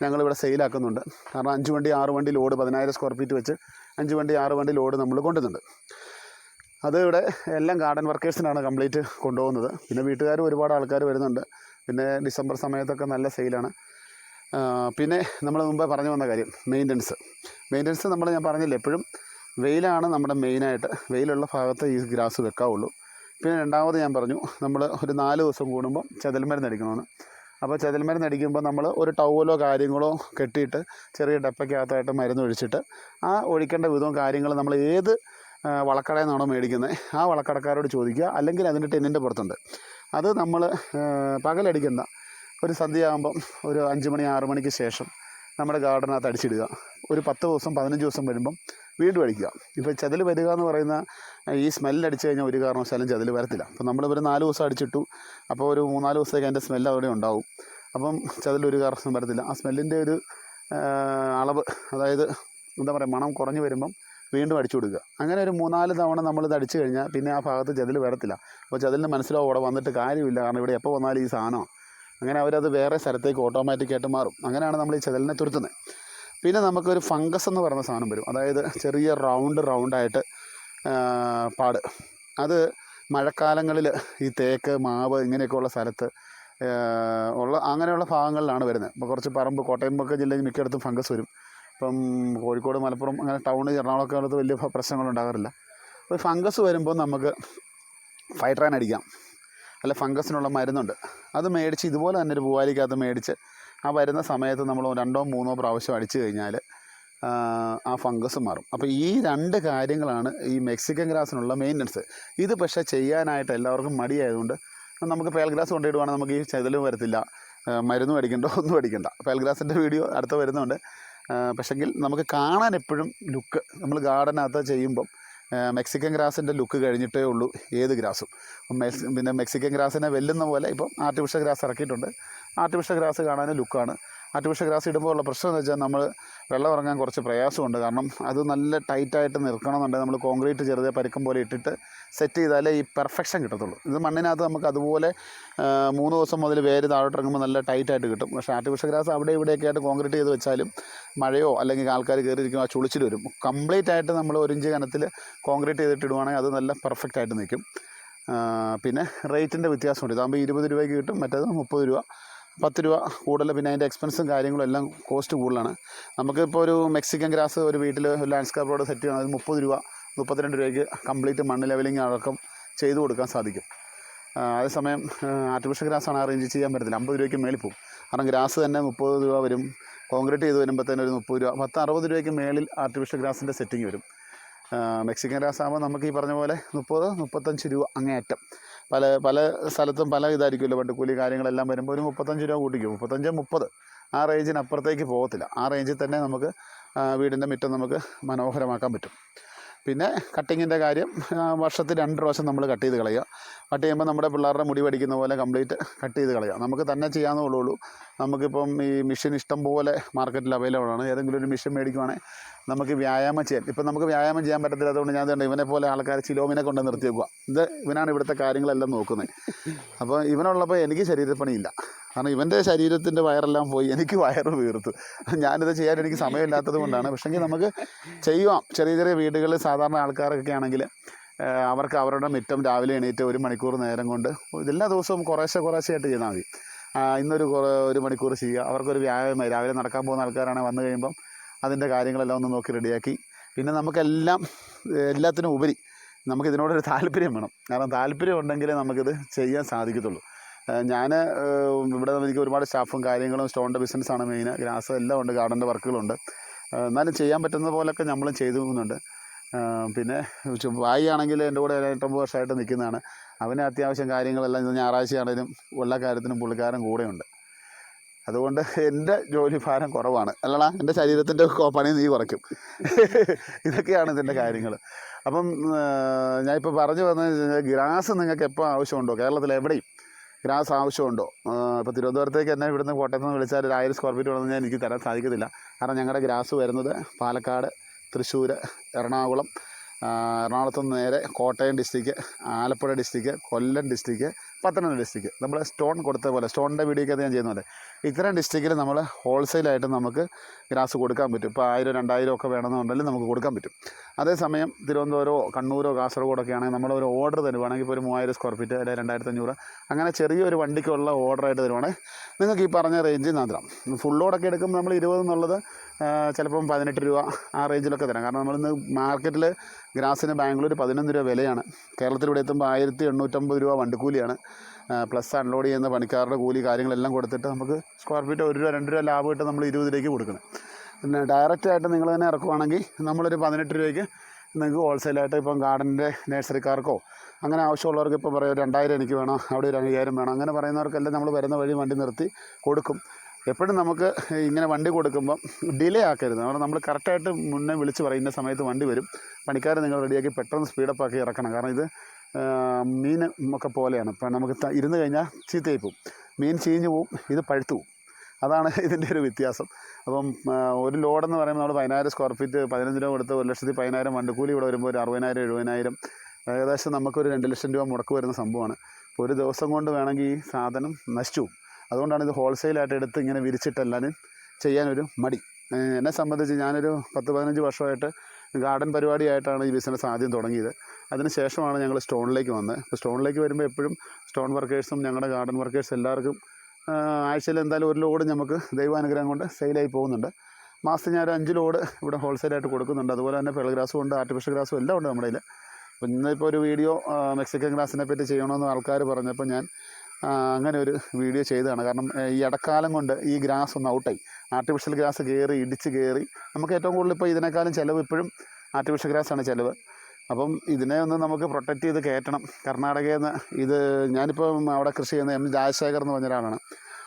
ഞങ്ങളിവിടെ സെയിലാക്കുന്നുണ്ട്. കാരണം 5 വണ്ടി 6 വണ്ടി ലോഡ് 10,000 സ്ക്വയർ ഫീറ്റ് വെച്ച് 5 വണ്ടി 6 വണ്ടി ലോഡ് നമ്മൾ കൊണ്ടുവരുന്നുണ്ട്. അത് ഇവിടെ എല്ലാം ഗാർഡൻ വർക്കേഴ്സിനാണ് കംപ്ലീറ്റ് കൊണ്ടുപോകുന്നത്. പിന്നെ വീട്ടുകാരും ഒരുപാട് ആൾക്കാർ വരുന്നുണ്ട്. പിന്നെ ഡിസംബർ സമയത്തൊക്കെ നല്ല സെയിലാണ്. പിന്നെ നമ്മൾ മുമ്പേ പറഞ്ഞു വന്ന കാര്യം മെയിൻ്റനൻസ് ഞാൻ പറഞ്ഞില്ല, എപ്പോഴും വെയിലാണ് നമ്മുടെ മെയിനായിട്ട്. വെയിലുള്ള ഭാഗത്ത് ഈ ഗ്രാസ് വെക്കാവുള്ളൂ. പിന്നെ രണ്ടാമത് ഞാൻ പറഞ്ഞു നമ്മൾ ഒരു 4 ദിവസം കൂടുമ്പോൾ ചെതൽമരുന്ന് അടിക്കണമെന്ന്. അപ്പോൾ ചെതൽമരുന്ന് അടിക്കുമ്പോൾ നമ്മൾ ഒരു ടവലോ കാര്യങ്ങളോ കെട്ടിയിട്ട് ചെറിയ ഡപ്പയ്ക്കകത്തായിട്ട് മരുന്ന് ഒഴിച്ചിട്ട് ആ ഒഴിക്കേണ്ട വിധവും കാര്യങ്ങളും നമ്മൾ ഏത് വളക്കടയിൽ നിന്നാണോ മേടിക്കുന്നത് ആ വളക്കടക്കാരോട് ചോദിക്കുക. അല്ലെങ്കിൽ അതിൻ്റെ ടെന്നിൻ്റെ പുറത്തുണ്ട്. അത് നമ്മൾ പകലടിക്കണ്ട, ഒരു സന്ധ്യയാകുമ്പം ഒരു 5 മണി 6 മണിക്ക് ശേഷം നമ്മുടെ ഗാർഡനകത്ത് അടിച്ചിടുക. ഒരു 10 ദിവസം 15 ദിവസം വരുമ്പം വീണ്ടും അടിക്കുക. ഇപ്പോൾ ചെതൽ വരിക എന്ന് പറയുന്ന ഈ സ്മെല്ലടിച്ച് കഴിഞ്ഞാൽ ഒരു കാരണവശാലും ചെതൽ വരത്തില്ല. അപ്പോൾ നമ്മളിവർ 4 ദിവസം അടിച്ചിട്ടു, അപ്പോൾ ഒരു 3-4 ദിവസത്തേക്ക് അതിൻ്റെ സ്മെല്ല് അവിടെ ഉണ്ടാവും. അപ്പം ചെതൽ ഒരു കാരണവശാലും വരത്തില്ല. ആ സ്മെല്ലിൻ്റെ ഒരു അളവ്, അതായത് എന്താ പറയുക, മണം കുറഞ്ഞു വരുമ്പം വീണ്ടും അടിച്ചു കൊടുക്കുക. അങ്ങനെ ഒരു 3-4 തവണ നമ്മളിത് അടിച്ചു കഴിഞ്ഞാൽ പിന്നെ ആ ഭാഗത്ത് ചെതൽ വരത്തില്ല. അപ്പോൾ ചെതലിന് മനസ്സിലാവും അവിടെ വന്നിട്ട് കാര്യമില്ല, കാരണം ഇവിടെ എപ്പോൾ വന്നാലും ഈ സാധനമാണ്. അങ്ങനെ അവരത് വേറെ സ്ഥലത്തേക്ക് ഓട്ടോമാറ്റിക്കായിട്ട് മാറും. അങ്ങനെയാണ് നമ്മൾ ഈ ചെതലിനെ തുരുത്തുന്നത്. പിന്നെ നമുക്കൊരു ഫംഗസ് എന്ന് പറയുന്ന സാധനം വരും. അതായത് ചെറിയ റൗണ്ടായിട്ട് പാട്. അത് മഴക്കാലങ്ങളിൽ ഈ തേക്ക് മാവ് ഇങ്ങനെയൊക്കെയുള്ള സ്ഥലത്ത് അങ്ങനെയുള്ള ഭാഗങ്ങളിലാണ് വരുന്നത്. ഇപ്പോൾ കുറച്ച് പറമ്പ് കോട്ടയംപൊക്കെ ജില്ലയിൽ മിക്കയിടത്തും ഫംഗസ് വരും. ഇപ്പം കോഴിക്കോട് മലപ്പുറം അങ്ങനെ ടൗൺ എറണാകുളമൊക്കെ ഉള്ളത് വലിയ പ്രശ്നങ്ങളുണ്ടാകാറില്ല. അപ്പോൾ ഫംഗസ് വരുമ്പോൾ നമുക്ക് ഫൈട്രാൻ അടിക്കാം. അല്ല, ഫംഗസിനുള്ള മരുന്നുണ്ട്. അത് മേടിച്ച് ഇതുപോലെ തന്നെ ഒരു പൂവാലിക്കകത്ത് മേടിച്ച് ആ വരുന്ന സമയത്ത് നമ്മൾ 2-3 പ്രാവശ്യം അടിച്ചു കഴിഞ്ഞാൽ ആ ഫംഗസ് മാറും. അപ്പോൾ ഈ 2 കാര്യങ്ങളാണ് ഈ മെക്സിക്കൻ ഗ്രാസിനുള്ള മെയിൻ്റനൻസ്. ഇത് പക്ഷേ ചെയ്യാനായിട്ട് എല്ലാവർക്കും മടിയായതുകൊണ്ട് നമുക്ക് പേൽ ഗ്രാസ് കൊണ്ടിടുവാണെങ്കിൽ നമുക്ക് ഈ ചെതലും വരത്തില്ല, മരുന്നും അടിക്കണ്ട, ഒന്നും അടിക്കണ്ട. പേൽ ഗ്രാസിൻ്റെ വീഡിയോ അടുത്ത് വരുന്നുണ്ട്. പക്ഷെങ്കിൽ നമുക്ക് കാണാൻ എപ്പോഴും ലുക്ക്, നമ്മൾ ഗാർഡനകത്ത് ചെയ്യുമ്പം മെക്സിക്കൻ ഗ്രാസിൻ്റെ ലുക്ക് കഴിഞ്ഞിട്ടേ ഉള്ളൂ ഏത് ഗ്രാസും. പിന്നെ മെക്സിക്കൻ ഗ്രാസിനെ വെല്ലുന്ന പോലെ ഇപ്പം ആർട്ടിഫിഷ്യൽ ഗ്രാസ് ഇറക്കിയിട്ടുണ്ട്. ആർട്ടിഫിഷ്യൽ ഗ്രാസ് കാണാൻ ലുക്കാണ്. ആർട്ടിഫിഷ്യൽ ഗ്രാസ് ഇടുമ്പോൾ ഉള്ള പ്രശ്നം എന്ന് വെച്ചാൽ നമ്മൾ വെള്ളം ഇറങ്ങാൻ കുറച്ച് പ്രയാസമുണ്ട്. കാരണം അത് നല്ല ടൈറ്റായിട്ട് നിൽക്കണമെന്നുണ്ടെങ്കിൽ നമ്മൾ കോൺക്രീറ്റ് ചെറുതെ പരുക്കം പോലെ ഇട്ടിട്ട് സെറ്റ് ചെയ്താലേ ഈ പെർഫെക്ഷൻ കിട്ടത്തുള്ളൂ. ഇത് മണ്ണിനകത്ത് നമുക്ക് അതുപോലെ 3 ദിവസം മുതൽ വേര് താഴോട്ട് ഇറങ്ങുമ്പോൾ നല്ല ടൈറ്റായിട്ട് കിട്ടും. പക്ഷേ ആർട്ടിഫിഷ്യൽ ഗ്രാസ് അവിടെ ഇവിടെയൊക്കെ ആയിട്ട് കോൺക്രീറ്റ് ചെയ്ത് വെച്ചാലും മഴയോ അല്ലെങ്കിൽ ആൾക്കാർ കയറിയിരിക്കുമ്പോൾ ആ ചുളിച്ചിൽ വരും. കംപ്ലീറ്റ് ആയിട്ട് നമ്മൾ 1 ഇഞ്ച് കനത്തിൽ കോൺക്രീറ്റ് ചെയ്തിട്ട് ഇടുവാണെങ്കിൽ അത് നല്ല പെർഫെക്റ്റ് ആയിട്ട് നിൽക്കും. പിന്നെ റേറ്റിൻ്റെ വ്യത്യാസമുണ്ട്. ഇതാകുമ്പോൾ 20 രൂപയ്ക്ക് കിട്ടും, മറ്റേത് 30 രൂപ 10 രൂപ കൂടുതൽ. പിന്നെ അതിൻ്റെ എക്സ്പെൻസും കാര്യങ്ങളും എല്ലാം കോസ്റ്റ് കൂടുതലാണ്. നമുക്കിപ്പോൾ ഒരു മെക്സിക്കൻ ഗ്രാസ് ഒരു വീട്ടിൽ ലാൻഡ്സ്കേപ്പ് റോഡ് സെറ്റ് ചെയ്യണം, അത് 30 രൂപ 32 രൂപയ്ക്ക് കംപ്ലീറ്റ് മണ്ണ് ലെവലിംഗ് അടക്കം ചെയ്തു കൊടുക്കാൻ സാധിക്കും. അതേസമയം ആർട്ടിഫിഷ്യൽ ഗ്രാസാണ് ആ റേഞ്ച് ചെയ്യാൻ പറ്റത്തില്ല, 50 രൂപയ്ക്ക് മേളിൽ പോകും. കാരണം ഗ്രാസ് തന്നെ 30 രൂപ വരും, കോൺക്രീറ്റ് ചെയ്ത് വരുമ്പോഴത്തേനും ഒരു 30 രൂപ 10-60 രൂപയ്ക്ക് മേളിൽ ആർട്ടിഫിഷ്യൽ ഗ്രാസിൻ്റെ സെറ്റിങ് വരും. മെക്സിക്കൻ ഗ്രാസ് ആകുമ്പോൾ നമുക്ക് ഈ പറഞ്ഞ പോലെ 30-35 രൂപ അങ്ങേയറ്റം. പല പല സ്ഥലത്തും പല ഇതായിരിക്കുമല്ലോ, വണ്ടിക്കൂലി കാര്യങ്ങളെല്ലാം വരുമ്പോൾ ഒരു 35 രൂപ കൂട്ടിക്കും. 35-30 ആ റേഞ്ചിനപ്പുറത്തേക്ക് പോകത്തില്ല. ആ റേഞ്ചിൽ തന്നെ നമുക്ക് വീടിൻ്റെ മുറ്റം നമുക്ക് മനോഹരമാക്കാൻ പറ്റും. പിന്നെ കട്ടിങ്ങിൻ്റെ കാര്യം, വർഷത്തിൽ 2 പ്രാവശ്യം നമ്മൾ കട്ട് ചെയ്ത് കളയുക. കട്ട് ചെയ്യുമ്പോൾ നമ്മുടെ പിള്ളേരുടെ മുടി പഠിക്കുന്ന പോലെ കംപ്ലീറ്റ് കട്ട് ചെയ്ത് കളയുക. നമുക്ക് തന്നെ ചെയ്യാവുന്നേ. നമുക്കിപ്പം ഈ മെഷീൻ ഇഷ്ടം പോലെ മാർക്കറ്റിൽ അവൈലബിൾ ആണ്. ഏതെങ്കിലും ഒരു മെഷീൻ മേടിക്കുവാണെങ്കിൽ നമുക്ക് വ്യായാമം ചെയ്യാൻ, ഇപ്പം നമുക്ക് വ്യായാമം ചെയ്യാൻ പറ്റത്തില്ലാത്തതുകൊണ്ട് ഞാൻ തന്നെ ഇവനെ പോലെ ആൾക്കാർ ചിലോമിനെ കൊണ്ട് നിർത്തി വെക്കുക. ഇവനാണ് ഇവിടുത്തെ കാര്യങ്ങളെല്ലാം നോക്കുന്നത്. അപ്പോൾ ഇവനുള്ളപ്പോൾ എനിക്ക് ശരീരപ്പണിയില്ല. കാരണം ഇവൻ്റെ ശരീരത്തിൻ്റെ വയറെല്ലാം പോയി, എനിക്ക് വയറ് വീർത്തു. ഞാനിത് ചെയ്യാൻ എനിക്ക് സമയമില്ലാത്തത് കൊണ്ടാണ്. പക്ഷേങ്കിൽ നമുക്ക് ചെയ്യാം. ചെറിയ ചെറിയ വീടുകളിൽ സാധാരണ ആൾക്കാരൊക്കെ ആണെങ്കിൽ അവർക്ക് അവരുടെ മുറ്റം രാവിലെ എണീറ്റ് 1 മണിക്കൂർ നേരം കൊണ്ട് എല്ലാ ദിവസവും കുറേശ്ശെയായിട്ട് ചെയ്താൽ മതി. ഇന്നൊരു 1 മണിക്കൂർ ചെയ്യുക. അവർക്കൊരു വ്യായാമമായി. രാവിലെ നടക്കാൻ പോകുന്ന ആൾക്കാരാണ് വന്നു കഴിയുമ്പം അതിൻ്റെ കാര്യങ്ങളെല്ലാം ഒന്ന് നോക്കി റെഡിയാക്കി. പിന്നെ എല്ലാത്തിനും ഉപരി നമുക്കിതിനോടൊരു താല്പര്യം വേണം. കാരണം താല്പര്യം ഉണ്ടെങ്കിലേ നമുക്കിത് ചെയ്യാൻ സാധിക്കത്തുള്ളൂ. ഞാൻ ഇവിടെ എനിക്ക് ഒരുപാട് സ്റ്റാഫും കാര്യങ്ങളും, സ്റ്റോണിൻ്റെ ബിസിനസ്സാണ് മെയിൻ. ഗ്രാസ് എല്ലാം ഉണ്ട്, ഗാർഡൻ്റെ വർക്കുകളുണ്ട്. എന്നാലും ചെയ്യാൻ പറ്റുന്ന പോലൊക്കെ നമ്മളും ചെയ്തു പോകുന്നുണ്ട്. പിന്നെ വായി ആണെങ്കിൽ എൻ്റെ കൂടെ 8-9 വർഷമായിട്ട് നിൽക്കുന്നതാണ്. അവന് അത്യാവശ്യം കാര്യങ്ങളെല്ലാം ഇന്ന് ഞായറാഴ്ചയാണെങ്കിലും എല്ലാ കാര്യത്തിനും പുള്ളിക്കാരൻ കൂടെയുണ്ട്. അതുകൊണ്ട് എൻ്റെ ജോലി ഭാരം കുറവാണ്. അല്ലടാ, എൻ്റെ ശരീരത്തിൻ്റെ പണി നീ കുറയ്ക്കും. ഇതൊക്കെയാണ് ഇതിൻ്റെ കാര്യങ്ങൾ. അപ്പം ഞാനിപ്പോൾ പറഞ്ഞു വന്നത്, ഗ്രാസ് നിങ്ങൾക്ക് എപ്പോൾ ആവശ്യമുണ്ടോ, കേരളത്തിൽ എവിടെയും ഗ്രാസ് ആവശ്യമുണ്ടോ, ഇപ്പോൾ തിരുവനന്തപുരത്തേക്ക് എന്നെ ഇവിടുന്ന് കോട്ടയത്ത് നിന്ന് വിളിച്ചാൽ ഒരു 1000 സ്ക്വയർ ഫീറ്റ് വേണമെന്ന് എനിക്ക് തരാൻ സാധിക്കത്തില്ല. കാരണം ഞങ്ങളുടെ ഗ്രാസ് വരുന്നത് പാലക്കാട്, തൃശ്ശൂർ, എറണാകുളത്ത് നിന്ന് നേരെ കോട്ടയം ഡിസ്ട്രിക്റ്റ്, ആലപ്പുഴ ഡിസ്ട്രിക്റ്റ്, കൊല്ലം ഡിസ്ട്രിക്റ്റ്, പത്തനംതിട്ട ഡിസ്ട്രിക്റ്റ്. നമ്മൾ സ്റ്റോൺ കൊടുത്ത പോലെ, സ്റ്റോണിൻ്റെ വീഡിയോയ്ക്ക് അത് ഞാൻ ചെയ്യുന്നുണ്ട്. ഇത്തരം ഡിസ്ട്രിക്റ്റിൽ നമ്മൾ ഹോൾസെയിലായിട്ട് നമുക്ക് ഗ്രാസ് കൊടുക്കാൻ പറ്റും. ഇപ്പോൾ 1000-2000 ഒക്കെ വേണമെന്നുണ്ടെങ്കിൽ നമുക്ക് കൊടുക്കാൻ പറ്റും. അതേസമയം തിരുവനന്തപുരമോ കണ്ണൂരോ കാസർഗോഡൊക്കെ ആണെങ്കിൽ നമ്മളൊരു ഓർഡർ തരുവാണെങ്കിൽ, ഇപ്പോൾ ഒരു 3000 സ്ക്വയർ ഫീറ്റ് അല്ലെങ്കിൽ 2500 അങ്ങനെ ചെറിയൊരു വണ്ടിക്കുള്ള ഓർഡറായിട്ട് തരുവാണെങ്കിൽ നിങ്ങൾക്ക് ഈ പറഞ്ഞ റേഞ്ചിൽ നടത്താം. ഫുൾ ലോഡൊക്കെ എടുക്കുമ്പോൾ നമ്മൾ 20 എന്നുള്ളത് ചിലപ്പം 18 രൂപ ആ റേഞ്ചിലൊക്കെ തരാം. കാരണം നമ്മളിന്ന് മാർക്കറ്റിൽ ഗ്രാസിന് ബാംഗ്ലൂർ 11 രൂപ വിലയാണ്. കേരളത്തിലിവിടെ എത്തുമ്പോൾ 1850 രൂപ വണ്ടിക്കൂലിയാണ്. പ്ലസ് അൺലോഡ് ചെയ്യുന്ന പണിക്കാരുടെ കൂലി കാര്യങ്ങളെല്ലാം കൊടുത്തിട്ട് നമുക്ക് സ്ക്വയർ ഫീറ്റ് 1 രൂപ 2 രൂപ ലാഭം ഇട്ട് നമ്മൾ 20 രൂപയ്ക്ക് കൊടുക്കണം. പിന്നെ ഡയറക്റ്റായിട്ട് നിങ്ങൾ തന്നെ ഇറക്കുവാണെങ്കിൽ നമ്മളൊരു 18 രൂപയ്ക്ക് നിങ്ങൾക്ക് ഹോൾസെയിലായിട്ട് ഇപ്പം ഗാർഡൻ്റെ നഴ്സറിക്കാർക്കോ അങ്ങനെ ആവശ്യമുള്ളവർക്ക് ഇപ്പോൾ പറയാം 2000 എനിക്ക് വേണം, അവിടെ ഒരു 5000 വേണം, അങ്ങനെ പറയുന്നവർക്കെല്ലാം നമ്മൾ വരുന്ന വഴി വണ്ടി നിർത്തി കൊടുക്കും. എപ്പോഴും നമുക്ക് ഇങ്ങനെ വണ്ടി കൊടുക്കുമ്പം ഡിലേ ആക്കരുത്. അവിടെ നമ്മൾ കറക്റ്റായിട്ട് മുന്നേ വിളിച്ച് പറയുന്ന സമയത്ത് വണ്ടി വരും. പണിക്കാർ നിങ്ങൾ റെഡിയാക്കി പെട്ടെന്ന് സ്പീഡപ്പ് ആക്കി ഇറക്കണം. കാരണം ഇത് മീൻ ഒക്കെ പോലെയാണ്. ഇപ്പം നമുക്ക് ഇരുന്ന് കഴിഞ്ഞാൽ ചീത്തയായി പോവും, മീൻ ചീഞ്ഞ് പോവും, ഇത് പഴുത്തു പോവും. അതാണ് ഇതിൻ്റെ ഒരു വ്യത്യാസം. അപ്പം ഒരു ലോഡെന്ന് പറയുമ്പോൾ നമ്മൾ 10000 സ്ക്വയർ ഫീറ്റ് 15 രൂപ കൊടുത്ത് 1,10,000 വണ്ടിക്കൂലി ഇവിടെ വരുമ്പോൾ ഒരു 60,000-70,000 ഏകദേശം നമുക്കൊരു 2 ലക്ഷം രൂപ മുടക്ക് വരുന്ന സംഭവമാണ്. അപ്പോൾ ഒരു ദിവസം കൊണ്ട് വേണമെങ്കിൽ ഈ സാധനം നശിച്ചു പോകും. അതുകൊണ്ടാണ് ഇത് ഹോൾസെയിലായിട്ട് എടുത്ത് ഇങ്ങനെ വിരിച്ചിട്ടെല്ലാവരും ചെയ്യാനൊരു മടി. എന്നെ സംബന്ധിച്ച് ഞാനൊരു 10-15 വർഷമായിട്ട് ഗാർഡൻ പരിപാടിയായിട്ടാണ് ഈ ബിസിനസ് ആദ്യം തുടങ്ങിയത്. അതിന് ശേഷമാണ് ഞങ്ങൾ സ്റ്റോണിലേക്ക് വന്നത്. അപ്പോൾ സ്റ്റോണിലേക്ക് വരുമ്പോൾ എപ്പോഴും സ്റ്റോൺ വർക്കേഴ്സും ഞങ്ങളുടെ ഗാർഡൻ വർക്കേഴ്സ് എല്ലാവർക്കും ആഴ്ചയിൽ എന്തായാലും 1 ലോഡ് നമുക്ക് ദൈവാനുഗ്രഹം കൊണ്ട് സെയിലായി പോകുന്നുണ്ട്. മാസത്തിൽ ഞാൻ ഒരു 5 ലോഡ് ഇവിടെ ഹോൾസെയിലായിട്ട് കൊടുക്കുന്നുണ്ട്. അതുപോലെ തന്നെ പെൾ ഗ്രാസും ഉണ്ട്, ആർട്ടിഫിഷ്യൽ ഗ്രാസും എല്ലാം ഉണ്ട് നമ്മുടെ കയ്യിൽ. അപ്പോൾ ഇന്നിപ്പോൾ ഒരു വീഡിയോ മെക്സിക്കൻ ഗ്രാസിനെ പറ്റി ചെയ്യണമെന്ന് ആൾക്കാർ പറഞ്ഞപ്പോൾ ഞാൻ അങ്ങനെ ഒരു വീഡിയോ ചെയ്തതാണ്. കാരണം ഈ ഇടക്കാലം കൊണ്ട് ഈ ഗ്രാസ് ഒന്ന് ഔട്ടായി. ആർട്ടിഫിഷ്യൽ ഗ്രാസ് ഇടിച്ച് കയറി നമുക്ക് ഏറ്റവും കൂടുതൽ ഇപ്പോൾ ഇതിനേക്കാളും ചിലവ് ഇപ്പോഴും ആർട്ടിഫിഷ്യൽ ഗ്രാസാണ് ചിലവ്. അപ്പം ഇതിനെ ഒന്ന് നമുക്ക് പ്രൊട്ടക്റ്റ് ചെയ്ത് കയറ്റണം. കർണാടകയിൽ നിന്ന് ഇത് ഞാനിപ്പം അവിടെ കൃഷി ചെയ്യുന്ന M. രാജശേഖർ എന്ന് പറഞ്ഞ ഒരാളാണ്.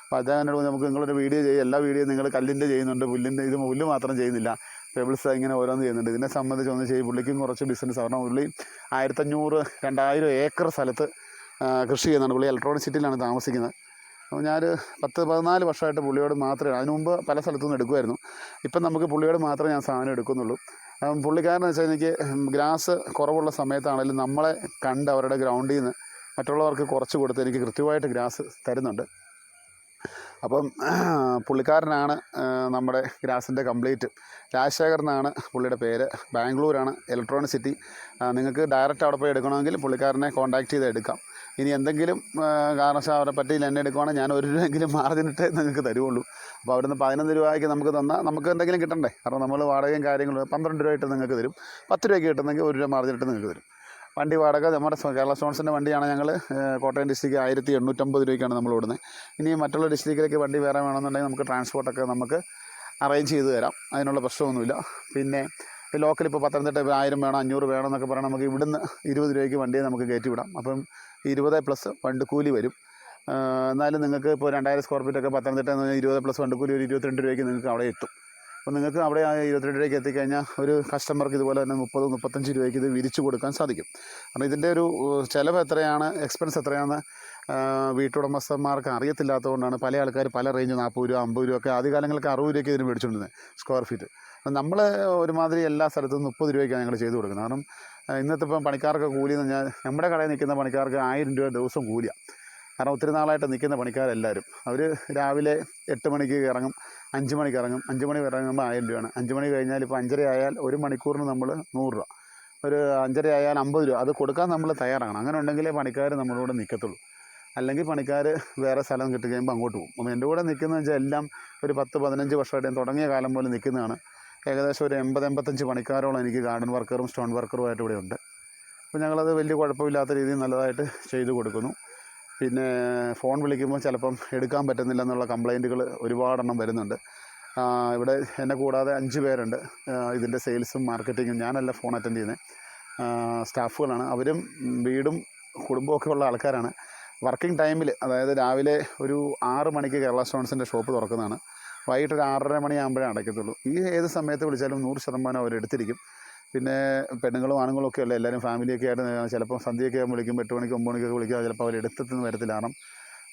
അപ്പോൾ അദ്ദേഹത്തിനോട് നമുക്ക് നിങ്ങളൊരു വീഡിയോ ചെയ്യുക, എല്ലാ വീഡിയോ നിങ്ങൾ കല്ലിൻ്റെ ചെയ്യുന്നുണ്ട്, പുല്ലിൻ്റെ ഇത് പുല്ല് മാത്രം ചെയ്യുന്നില്ല, പെബിൾസ് ഇങ്ങനെ ഓരോന്ന് ചെയ്യുന്നുണ്ട്. ഇതിനെ സംബന്ധിച്ച് ഒന്ന് ചെയ്യും. പുള്ളിക്കും കുറച്ച് ബിസിനസ്. കാരണം പുള്ളി 1500-2000 ഏക്കർ സ്ഥലത്ത് കൃഷി ചെയ്യുന്നുണ്ട്. പുള്ളി ഇലക്ട്രോണിക് സിറ്റിയിലാണ് താമസിക്കുന്നത്. അപ്പോൾ ഞാൻ 10-14 വർഷമായിട്ട് പുള്ളിയോട് മാത്രമേ, അതിനു മുമ്പ് പല സ്ഥലത്തുനിന്ന് എടുക്കുമായിരുന്നു. ഇപ്പം നമുക്ക് പുള്ളിയോട് മാത്രമേ ഞാൻ സാധനം എടുക്കുന്നുള്ളൂ. പുള്ളിക്കാരനെന്ന് വെച്ചാൽ എനിക്ക് ഗ്രാസ് കുറവുള്ള സമയത്താണെങ്കിലും നമ്മളെ കണ്ട് അവരുടെ ഗ്രൗണ്ടിൽ നിന്ന് മറ്റുള്ളവർക്ക് കുറച്ച് കൊടുത്ത് എനിക്ക് കൃത്യമായിട്ട് ഗ്രാസ് തരുന്നുണ്ട്. അപ്പം പുള്ളിക്കാരനാണ് നമ്മുടെ ഗ്രാസിൻ്റെ കംപ്ലീറ്റ്. രാജശേഖർ എന്നാണ് പുള്ളിയുടെ പേര്. ബാംഗ്ലൂരാണ്, ഇലക്ട്രോണിക് സിറ്റി. നിങ്ങൾക്ക് ഡയറക്റ്റ് അവിടെ പോയി എടുക്കണമെങ്കിൽ പുള്ളിക്കാരനെ കോൺടാക്റ്റ് ചെയ്ത് എടുക്കാം. ഇനി എന്തെങ്കിലും കാരണവശാൽ അവരെ പറ്റിയിൽ എന്നെ എടുക്കുവാണെങ്കിൽ ഞാൻ 1 രൂപയെങ്കിലും മാർജിനിട്ടേ നിങ്ങൾക്ക് തരുള്ളൂ. അപ്പോൾ അവിടുന്ന് 15 രൂപയ്ക്ക് നമുക്ക് തന്നാൽ നമുക്ക് എന്തെങ്കിലും കിട്ടണ്ടേ. കാരണം നമ്മൾ വാടകയും കാര്യങ്ങളും 12 രൂപ ഇട്ട് നിങ്ങൾക്ക് തരും. 10 രൂപയ്ക്ക് കിട്ടുന്നെങ്കിൽ 1 രൂപ മാർജിനിട്ട് നിങ്ങൾക്ക് തരും. വണ്ടി വാടക നമ്മുടെ കേരള സ്റ്റോൺസിൻ്റെ വണ്ടിയാണ്. ഞങ്ങൾ കോട്ടയം ഡിസ്ട്രിക്റ്റ് 1850 രൂപയ്ക്കാണ് നമ്മൾ ഓടുന്നത്. ഇനി മറ്റുള്ള ഡിസ്ട്രിക്റ്റിലേക്ക് വണ്ടി വേറെ വേണമെന്നുണ്ടെങ്കിൽ നമുക്ക് ട്രാൻസ്പോർട്ടൊക്കെ നമുക്ക് അറേഞ്ച് ചെയ്ത് തരാം. അതിനുള്ള പ്രശ്നമൊന്നുമില്ല. പിന്നെ ലോക്കൽ ഇപ്പോൾ പത്തനംതിട്ട 1000 വേണം 500 വേണം എന്നൊക്കെ പറഞ്ഞാൽ നമുക്ക് ഇവിടുന്ന് 20 രൂപയ്ക്ക് വണ്ടിയെ നമുക്ക് കയറ്റി വിടാം. അപ്പം 20+ വണ്ടിക്കൂലി വരും. എന്നാലും നിങ്ങൾക്ക് ഇപ്പോൾ 2000 സ്ക്വയർ ഫീറ്റൊക്കെ പത്തനംതിട്ട 20+ വണ്ടിക്കൂലി ഒരു 22 രൂപയ്ക്ക് നിങ്ങൾക്ക് അവിടെ എത്തും. അപ്പോൾ നിങ്ങൾക്ക് അവിടെ 22 രൂപയ്ക്ക് എത്തിക്കഴിഞ്ഞാൽ ഒരു കസ്റ്റമർക്ക് ഇതുപോലെ തന്നെ 30-35 രൂപയ്ക്ക് ഇത് വിരിച്ചു കൊടുക്കാൻ സാധിക്കും. കാരണം ഇതിൻ്റെ ഒരു ചിലവ് എത്രയാണ്, എക്സ്പെൻസ് എത്രയാണെന്ന് വീട്ടുടമസ്ഥന്മാർക്ക് അറിയത്തില്ലാത്തതുകൊണ്ടാണ് പല ആൾക്കാർ പല റേഞ്ച് 40 രൂപ 50 രൂപ ഒക്കെ ആദ്യകാലങ്ങൾക്ക് 60 രൂപയ്ക്ക് ഇതിന് മേടിച്ചുകൊണ്ടിരുന്നത് സ്ക്വയർ ഫീറ്റ്. നമ്മൾ ഒരുമാതിരി എല്ലാ സ്ഥലത്തും 30 രൂപയ്ക്കാണ് ഞങ്ങൾ ചെയ്ത് കൊടുക്കുന്നത്. കാരണം ഇന്നത്തെ ഇപ്പം പണിക്കാർക്ക് കൂലി എന്ന് പറഞ്ഞാൽ നമ്മുടെ കടയിൽ നിൽക്കുന്ന പണിക്കാർക്ക് 1000 രൂപ ദിവസം കൂലിയാണ്. കാരണം ഒത്തിരി നാളായിട്ട് നിൽക്കുന്ന പണിക്കാരെല്ലാവരും അവർ രാവിലെ 8 മണിക്ക് ഇറങ്ങും, 5 മണിക്ക് ഇറങ്ങും. 5 മണി ഇറങ്ങുമ്പോൾ 1000 രൂപയാണ്. 5 മണി കഴിഞ്ഞാൽ ഇപ്പോൾ 5:30 ആയാൽ 1 മണിക്കൂറിന് നമ്മൾ 100 രൂപ, ഒരു 5:30 ആയാൽ 50 രൂപ. അത് കൊടുക്കാൻ നമ്മൾ തയ്യാറാണ്. അങ്ങനെ ഉണ്ടെങ്കിലേ പണിക്കാർ നമ്മളോട് നിൽക്കത്തുള്ളൂ. അല്ലെങ്കിൽ പണിക്കാർ വേറെ സ്ഥലം കിട്ടി കഴിയുമ്പോൾ അങ്ങോട്ട് പോകും. അപ്പോൾ എൻ്റെ കൂടെ നിൽക്കുന്നതെന്ന് വെച്ചാൽ എല്ലാം ഒരു 10-15 വർഷമായിട്ട് ഞാൻ തുടങ്ങിയ കാലം പോലെ നിൽക്കുന്നതാണ്. ഏകദേശം ഒരു 80-85 പണിക്കാരോളം എനിക്ക് ഗാർഡൻ വർക്കറും സ്റ്റോൺ വർക്കറുമായിട്ട് ഇവിടെ ഉണ്ട്. അപ്പോൾ ഞങ്ങളത് വലിയ കുഴപ്പമില്ലാത്ത രീതിയിൽ നല്ലതായിട്ട് ചെയ്തു കൊടുക്കുന്നു. പിന്നെ ഫോൺ വിളിക്കുമ്പോൾ ചിലപ്പം എടുക്കാൻ പറ്റുന്നില്ല എന്നുള്ള കംപ്ലൈൻറ്റുകൾ ഒരുപാടെണ്ണം വരുന്നുണ്ട്. ഇവിടെ എന്നെ കൂടാതെ 5 പേരുണ്ട് ഇതിൻ്റെ സെയിൽസും മാർക്കറ്റിങ്ങും. ഞാനല്ല ഫോൺ അറ്റൻഡ് ചെയ്യുന്നത്, സ്റ്റാഫുകളാണ്. അവരും വീടും കുടുംബമൊക്കെ ഉള്ള ആൾക്കാരാണ്. വർക്കിംഗ് ടൈമിൽ, അതായത് രാവിലെ ഒരു 6 മണിക്ക് കേരള സ്റ്റോൺസിൻ്റെ ഷോപ്പ് തുറക്കുന്നതാണ്. വൈകിട്ട് ഒരു 6:30 മണിയാകുമ്പോഴേ അടയ്ക്കത്തുള്ളൂ. ഈ ഏത് സമയത്ത് വിളിച്ചാലും 100% അവരെടുത്തിരിക്കും. പിന്നെ പെണ്ണുങ്ങളും ആണുങ്ങളും ഒക്കെ അല്ല, എല്ലാവരും ഫാമിലിയൊക്കെ ആയിട്ട് ചിലപ്പോൾ സന്ധ്യയൊക്കെ ആകുമ്പോൾ വിളിക്കും, 8 മണിക്ക് 9 മണിക്കൊക്കെ വിളിക്കുക. ചിലപ്പോൾ അവർ എടുത്തെന്ന് വരത്തില്ല. കാരണം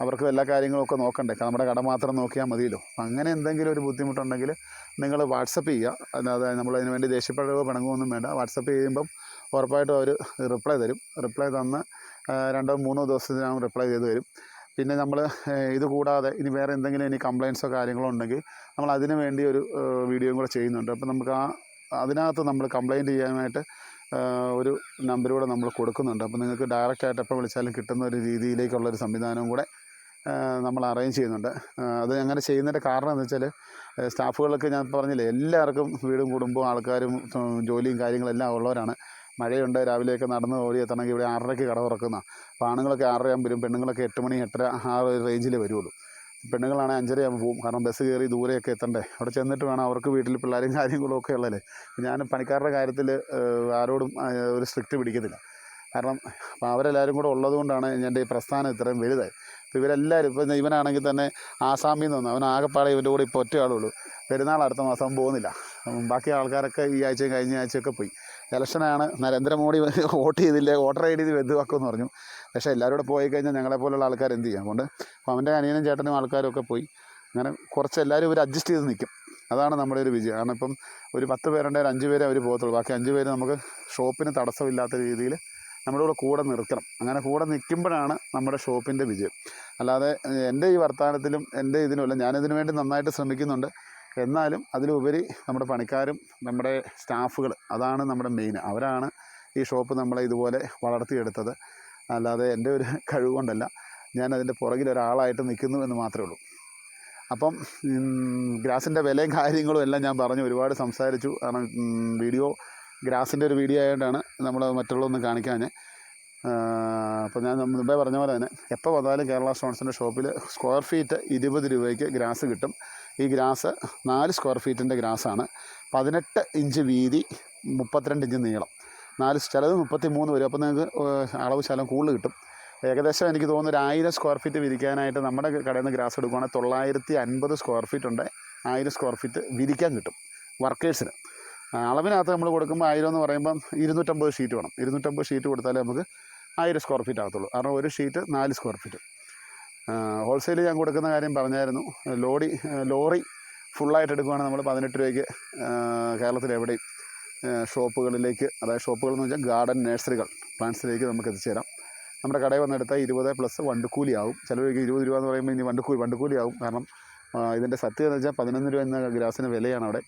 അവർക്ക് എല്ലാ കാര്യങ്ങളൊക്കെ നോക്കണ്ടേ, നമ്മുടെ കട മാത്രം നോക്കിയാൽ മതിയല്ലോ. അങ്ങനെ എന്തെങ്കിലും ഒരു ബുദ്ധിമുട്ടുണ്ടെങ്കിൽ നിങ്ങൾ വാട്സപ്പ് ചെയ്യുക. അല്ലാതെ നമ്മളതിന് വേണ്ടി ദേഷ്യപ്പെടുകയോ പിണങ്ങുകയൊന്നും വേണ്ട. വാട്സപ്പ് ചെയ്യുമ്പം ഉറപ്പായിട്ടും അവർ റിപ്ലൈ തരും. റിപ്ലൈ തന്ന് 2-3 ദിവസത്തിനകം റിപ്ലൈ ചെയ്ത് തരും. പിന്നെ നമ്മൾ ഇത് കൂടാതെ ഇനി വേറെ എന്തെങ്കിലും കംപ്ലയിൻസോ കാര്യങ്ങളോ ഉണ്ടെങ്കിൽ നമ്മൾ അതിന് വേണ്ടി ഒരു വീഡിയോയും കൂടെ ചെയ്യുന്നുണ്ട്. അപ്പോൾ നമുക്ക് അതിനകത്ത് നമ്മൾ കംപ്ലയിൻറ്റ് ചെയ്യാനായിട്ട് ഒരു നമ്പർ നമ്മൾ കൊടുക്കുന്നുണ്ട്. അപ്പോൾ നിങ്ങൾക്ക് ഡയറക്റ്റായിട്ട് എപ്പോൾ വിളിച്ചാലും കിട്ടുന്ന ഒരു രീതിയിലേക്കുള്ളൊരു സംവിധാനവും കൂടെ നമ്മൾ അറേഞ്ച് ചെയ്യുന്നുണ്ട്. അത് അങ്ങനെ ചെയ്യുന്നതിൻ്റെ കാരണം എന്ന് വെച്ചാൽ സ്റ്റാഫുകളൊക്കെ ഞാൻ പറഞ്ഞില്ലേ, എല്ലാവർക്കും വീടും കുടുംബവും ആൾക്കാരും ജോലിയും കാര്യങ്ങളെല്ലാം ഉള്ളവരാണ്. മഴയുണ്ട്, രാവിലെയൊക്കെ നടന്ന് ഓടി എത്തണമെങ്കിൽ ഇവിടെ 6:30-ക്ക് കട തുറക്കുന്ന. അപ്പോൾ ആണുങ്ങളൊക്കെ 6:30 ആകുമ്പോൾ വരും, പെണ്ണുങ്ങളൊക്കെ 8 മണി 8:30 ആ ഒരു റേഞ്ചിൽ വരുള്ളൂ. പെണ്ണുങ്ങളാണെങ്കിൽ 5:30 ആകുമ്പോൾ പോകും. കാരണം ബസ് കയറി ദൂരെയൊക്കെ എത്തണ്ടേ, അവിടെ ചെന്നിട്ട് വേണം അവർക്ക് വീട്ടിൽ പിള്ളേരും കാര്യങ്ങളും ഒക്കെ ഉള്ളതല്ലേ. ഞാൻ പണിക്കാരുടെ കാര്യത്തിൽ ആരോടും ഒരു സ്ട്രിക്റ്റ് പിടിക്കത്തില്ല. കാരണം അപ്പോൾ അവരെല്ലാവരും കൂടെ ഉള്ളതുകൊണ്ടാണ് എൻ്റെ ഈ പ്രസ്ഥാനം ഇത്രയും വലുതായി. ഇപ്പോൾ ഇവരെല്ലാവരും, ഇപ്പോൾ ഇവനാണെങ്കിൽ തന്നെ ആസാമിൽ നിന്ന് വന്നു, അവൻ ആകെപ്പാടെ ഇവൻ്റെ കൂടെ ഇപ്പോൾ ഒറ്റ ആളുള്ളൂ. പെരുന്നാൾ അടുത്ത മാസം പോകുന്നില്ല. ബാക്കി ആൾക്കാരൊക്കെ ഈ ആഴ്ചയും കഴിഞ്ഞ ആഴ്ചയൊക്കെ പോയി. ഇലക്ഷനാണ്, നരേന്ദ്രമോദി വോട്ട് ചെയ്തില്ലേ, വോട്ടർ ഐ ഡി വെദ്ദുവാക്കുമെന്ന് പറഞ്ഞു. പക്ഷേ എല്ലാവരും കൂടെ പോയി കഴിഞ്ഞാൽ ഞങ്ങളെപ്പോലുള്ള ആൾക്കാർ എന്ത് ചെയ്യും? അതുകൊണ്ട് അപ്പോൾ അവൻ്റെ അനിയനും ചേട്ടനും ആൾക്കാരും ഒക്കെ പോയി. അങ്ങനെ കുറച്ച് എല്ലാവരും ഇവർ അഡ്ജസ്റ്റ് ചെയ്ത് നിൽക്കും. അതാണ് നമ്മുടെ ഒരു വിജയം. കാരണം ഇപ്പം ഒരു 10 പേരുണ്ടെങ്കിൽ 5 പേരെ അവർ പോകത്തുള്ളൂ. ബാക്കി 5 പേര് നമുക്ക് ഷോപ്പിന് തടസ്സമില്ലാത്ത രീതിയിൽ നമ്മുടെ കൂടെ നിർത്തണം. അങ്ങനെ കൂടെ നിൽക്കുമ്പോഴാണ് നമ്മുടെ ഷോപ്പിൻ്റെ വിജയം. അല്ലാതെ എൻ്റെ ഈ വർത്തമാനത്തിലും എൻ്റെ ഇതിനുമല്ല, ഞാനിതിനു വേണ്ടി നന്നായിട്ട് ശ്രമിക്കുന്നുണ്ട്. എന്നാലും അതിലുപരി നമ്മുടെ പണിക്കാരും നമ്മുടെ സ്റ്റാഫുകൾ, അതാണ് നമ്മുടെ മെയിൻ. അവരാണ് ഈ ഷോപ്പ് നമ്മളെ ഇതുപോലെ വളർത്തിയെടുത്തത്. അല്ലാതെ എൻ്റെ ഒരു കഴിവ് കൊണ്ടല്ല, ഞാൻ അതിൻ്റെ പുറകിൽ ഒരാളായിട്ട് നിൽക്കുന്നു എന്ന് മാത്രമേ ഉള്ളൂ. അപ്പം ഗ്രാസിൻ്റെ വിലയും കാര്യങ്ങളും എല്ലാം ഞാൻ പറഞ്ഞു, ഒരുപാട് സംസാരിച്ചു. കാരണം വീഡിയോ ഗ്രാസിൻ്റെ ഒരു വീഡിയോ ആയതുകൊണ്ടാണ് നമ്മൾ മറ്റുള്ളതൊന്നും കാണിക്കാൻ. അപ്പോൾ ഞാൻ മുമ്പേ പറഞ്ഞ പോലെ തന്നെ എപ്പോൾ വന്നാലും കേരള സ്റ്റോൺസിൻ്റെ ഷോപ്പിൽ സ്ക്വയർ ഫീറ്റ് 20 രൂപയ്ക്ക് ഗ്രാസ് കിട്ടും. ഈ ഗ്രാസ് 4 സ്ക്വയർ ഫീറ്റിൻ്റെ ഗ്രാസാണ്. 18 ഇഞ്ച് വീതി, 32 ഇഞ്ച് നീളം, ചിലത് 33 വരും. അപ്പോൾ നിങ്ങൾക്ക് അളവ് ശകലം കൂടുതൽ കിട്ടും. ഏകദേശം എനിക്ക് തോന്നുന്നു 1000 സ്ക്വയർ ഫീറ്റ് വിരിക്കാനായിട്ട് നമ്മുടെ കടയിൽ നിന്ന് ഗ്രാസ് എടുക്കുകയാണെങ്കിൽ 950 സ്ക്വയർ ഫീറ്റ് ഉണ്ട്. 1000 സ്ക്വയർ ഫീറ്റ് വിരിക്കാൻ കിട്ടും വർക്കേഴ്സിന്. അളവിനകത്ത് നമ്മൾ കൊടുക്കുമ്പോൾ 1000 എന്ന് പറയുമ്പം 250 ഷീറ്റ് വേണം. 250 ഷീറ്റ് കൊടുത്താലേ നമുക്ക് 1000 സ്ക്വയർ ഫീറ്റ് ആകത്തുള്ളൂ. കാരണം ഒരു ഷീറ്റ് 4 സ്ക്വയർ ഫീറ്റ്. ഹോൾസെയിൽ ഞാൻ കൊടുക്കുന്ന കാര്യം പറഞ്ഞായിരുന്നു. ലോറി ഫുള്ളായിട്ട് എടുക്കുകയാണെങ്കിൽ നമ്മൾ 18 രൂപയ്ക്ക് കേരളത്തിലെവിടെയും ഷോപ്പുകളിലേക്ക്, അതായത് ഷോപ്പുകളെന്ന് വെച്ചാൽ ഗാർഡൻ നഴ്സറികൾ, പ്ലാന്റ്സിലേക്ക് നമുക്ക് എത്തിച്ചേരാം. നമ്മുടെ കടയിൽ വന്നെടുത്താൽ 20+ വണ്ടിക്കൂലിയാവും. ചിലവർക്ക് 20 രൂപ എന്ന് പറയുമ്പോൾ ഇനി വണ്ടിക്കൂലിയാവും. കാരണം ഇതിൻ്റെ സത്യം എന്ന് വെച്ചാൽ 11 രൂപ എന്ന ഗ്രാസിന് വിലയാണ് അവിടെ.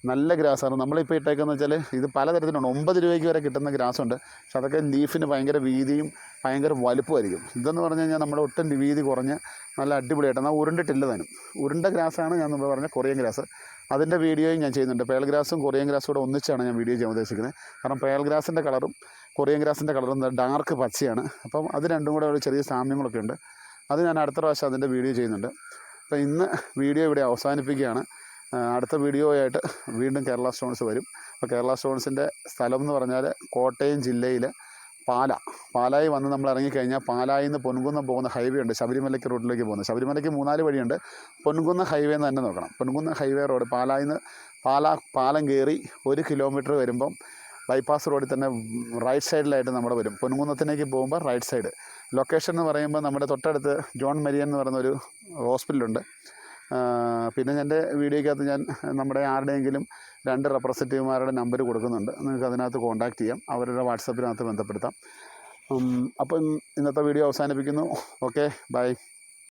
നല്ല ഗ്രാസാണ് നമ്മളിപ്പോൾ ഇട്ടേക്കെന്ന് വെച്ചാൽ. ഇത് പലതരത്തിലുണ്ട്. 9 രൂപയ്ക്ക് വരെ കിട്ടുന്ന ഗ്രാസുണ്ട്. പക്ഷെ അതൊക്കെ ലീഫിന് ഭയങ്കര വീതിയും ഭയങ്കര വലുപ്പമായിരിക്കും. ഇതെന്ന് പറഞ്ഞു കഴിഞ്ഞാൽ നമ്മുടെ ഒട്ടും വീതി കുറഞ്ഞ് നല്ല അടിപൊളിയായിട്ട്, എന്നാൽ ഉരുണ്ടിട്ടില്ല താനും. ഉരുണ്ട ഗ്രാസാണ് ഞാൻ മുമ്പ് പറഞ്ഞ കൊറിയൻ ഗ്രാസ്. അതിൻ്റെ വീഡിയോയും ഞാൻ ചെയ്യുന്നുണ്ട്. പേൾ ഗ്രാസും കൊറിയൻ ഗ്രാസും കൂടെ ഒന്നിച്ചാണ് ഞാൻ വീഡിയോ ചെയ്യാൻ ഉദ്ദേശിക്കുന്നത്. കാരണം പേൾ ഗ്രാസിൻ്റെ കളറും കൊറിയൻ ഗ്രാസിൻ്റെ കളറും ഡാർക്ക് പച്ചയാണ്. അപ്പം അത് രണ്ടും കൂടെ ഒരു ചെറിയ സാമ്യങ്ങളൊക്കെ ഉണ്ട്. അത് ഞാൻ അടുത്ത പ്രാവശ്യം അതിൻ്റെ വീഡിയോ ചെയ്യുന്നുണ്ട്. അപ്പോൾ ഇന്ന് വീഡിയോ ഇവിടെ അവസാനിപ്പിക്കുകയാണ്. അടുത്ത വീഡിയോ ആയിട്ട് വീണ്ടും കേരള സ്റ്റോൺസ് വരും. അപ്പോൾ കേരള സ്റ്റോൺസിൻ്റെ സ്ഥലം എന്ന് പറഞ്ഞാൽ കോട്ടയം ജില്ലയിൽ പാലായി വന്ന് നമ്മൾ ഇറങ്ങിക്കഴിഞ്ഞാൽ പാലായിൽ നിന്ന് പൊൻകുന്നം പോകുന്ന ഹൈവേ ഉണ്ട്, ശബരിമലയ്ക്ക് റൂട്ടിലേക്ക് പോകുന്നത്. ശബരിമലയ്ക്ക് 3-4 വഴിയുണ്ട്. പൊൻകുന്നം ഹൈവേ എന്ന് തന്നെ നോക്കണം. പൊൻകുന്നം ഹൈവേ റോഡ് പാലായിൽ നിന്ന് പാലം കയറി 1 കിലോമീറ്റർ വരുമ്പം ബൈപ്പാസ് റോഡിൽ തന്നെ റൈറ്റ് സൈഡിലായിട്ട് നമ്മുടെ വരും. പൊൻകുന്നത്തിലേക്ക് പോകുമ്പോൾ റൈറ്റ് സൈഡ്. ലൊക്കേഷൻ എന്ന് പറയുമ്പോൾ നമ്മുടെ തൊട്ടടുത്ത് ജോൺ മരിയൻ എന്ന് പറയുന്നൊരു ഹോസ്പിറ്റലുണ്ട്. പിന്നെ എൻ്റെ വീഡിയോയ്ക്കകത്ത് ഞാൻ നമ്മുടെ ആരുടെയെങ്കിലും 2 റെപ്രസെൻറ്റേറ്റീവുമാരുടെ നമ്പർ കൊടുക്കുന്നുണ്ട്. നിങ്ങൾക്ക് അതിനകത്ത് കോൺടാക്റ്റ് ചെയ്യാം, അവരുടെ വാട്സപ്പിനകത്ത് ബന്ധപ്പെടുത്താം. അപ്പം ഇന്നത്തെ വീഡിയോ അവസാനിപ്പിക്കുന്നു. Okay, by.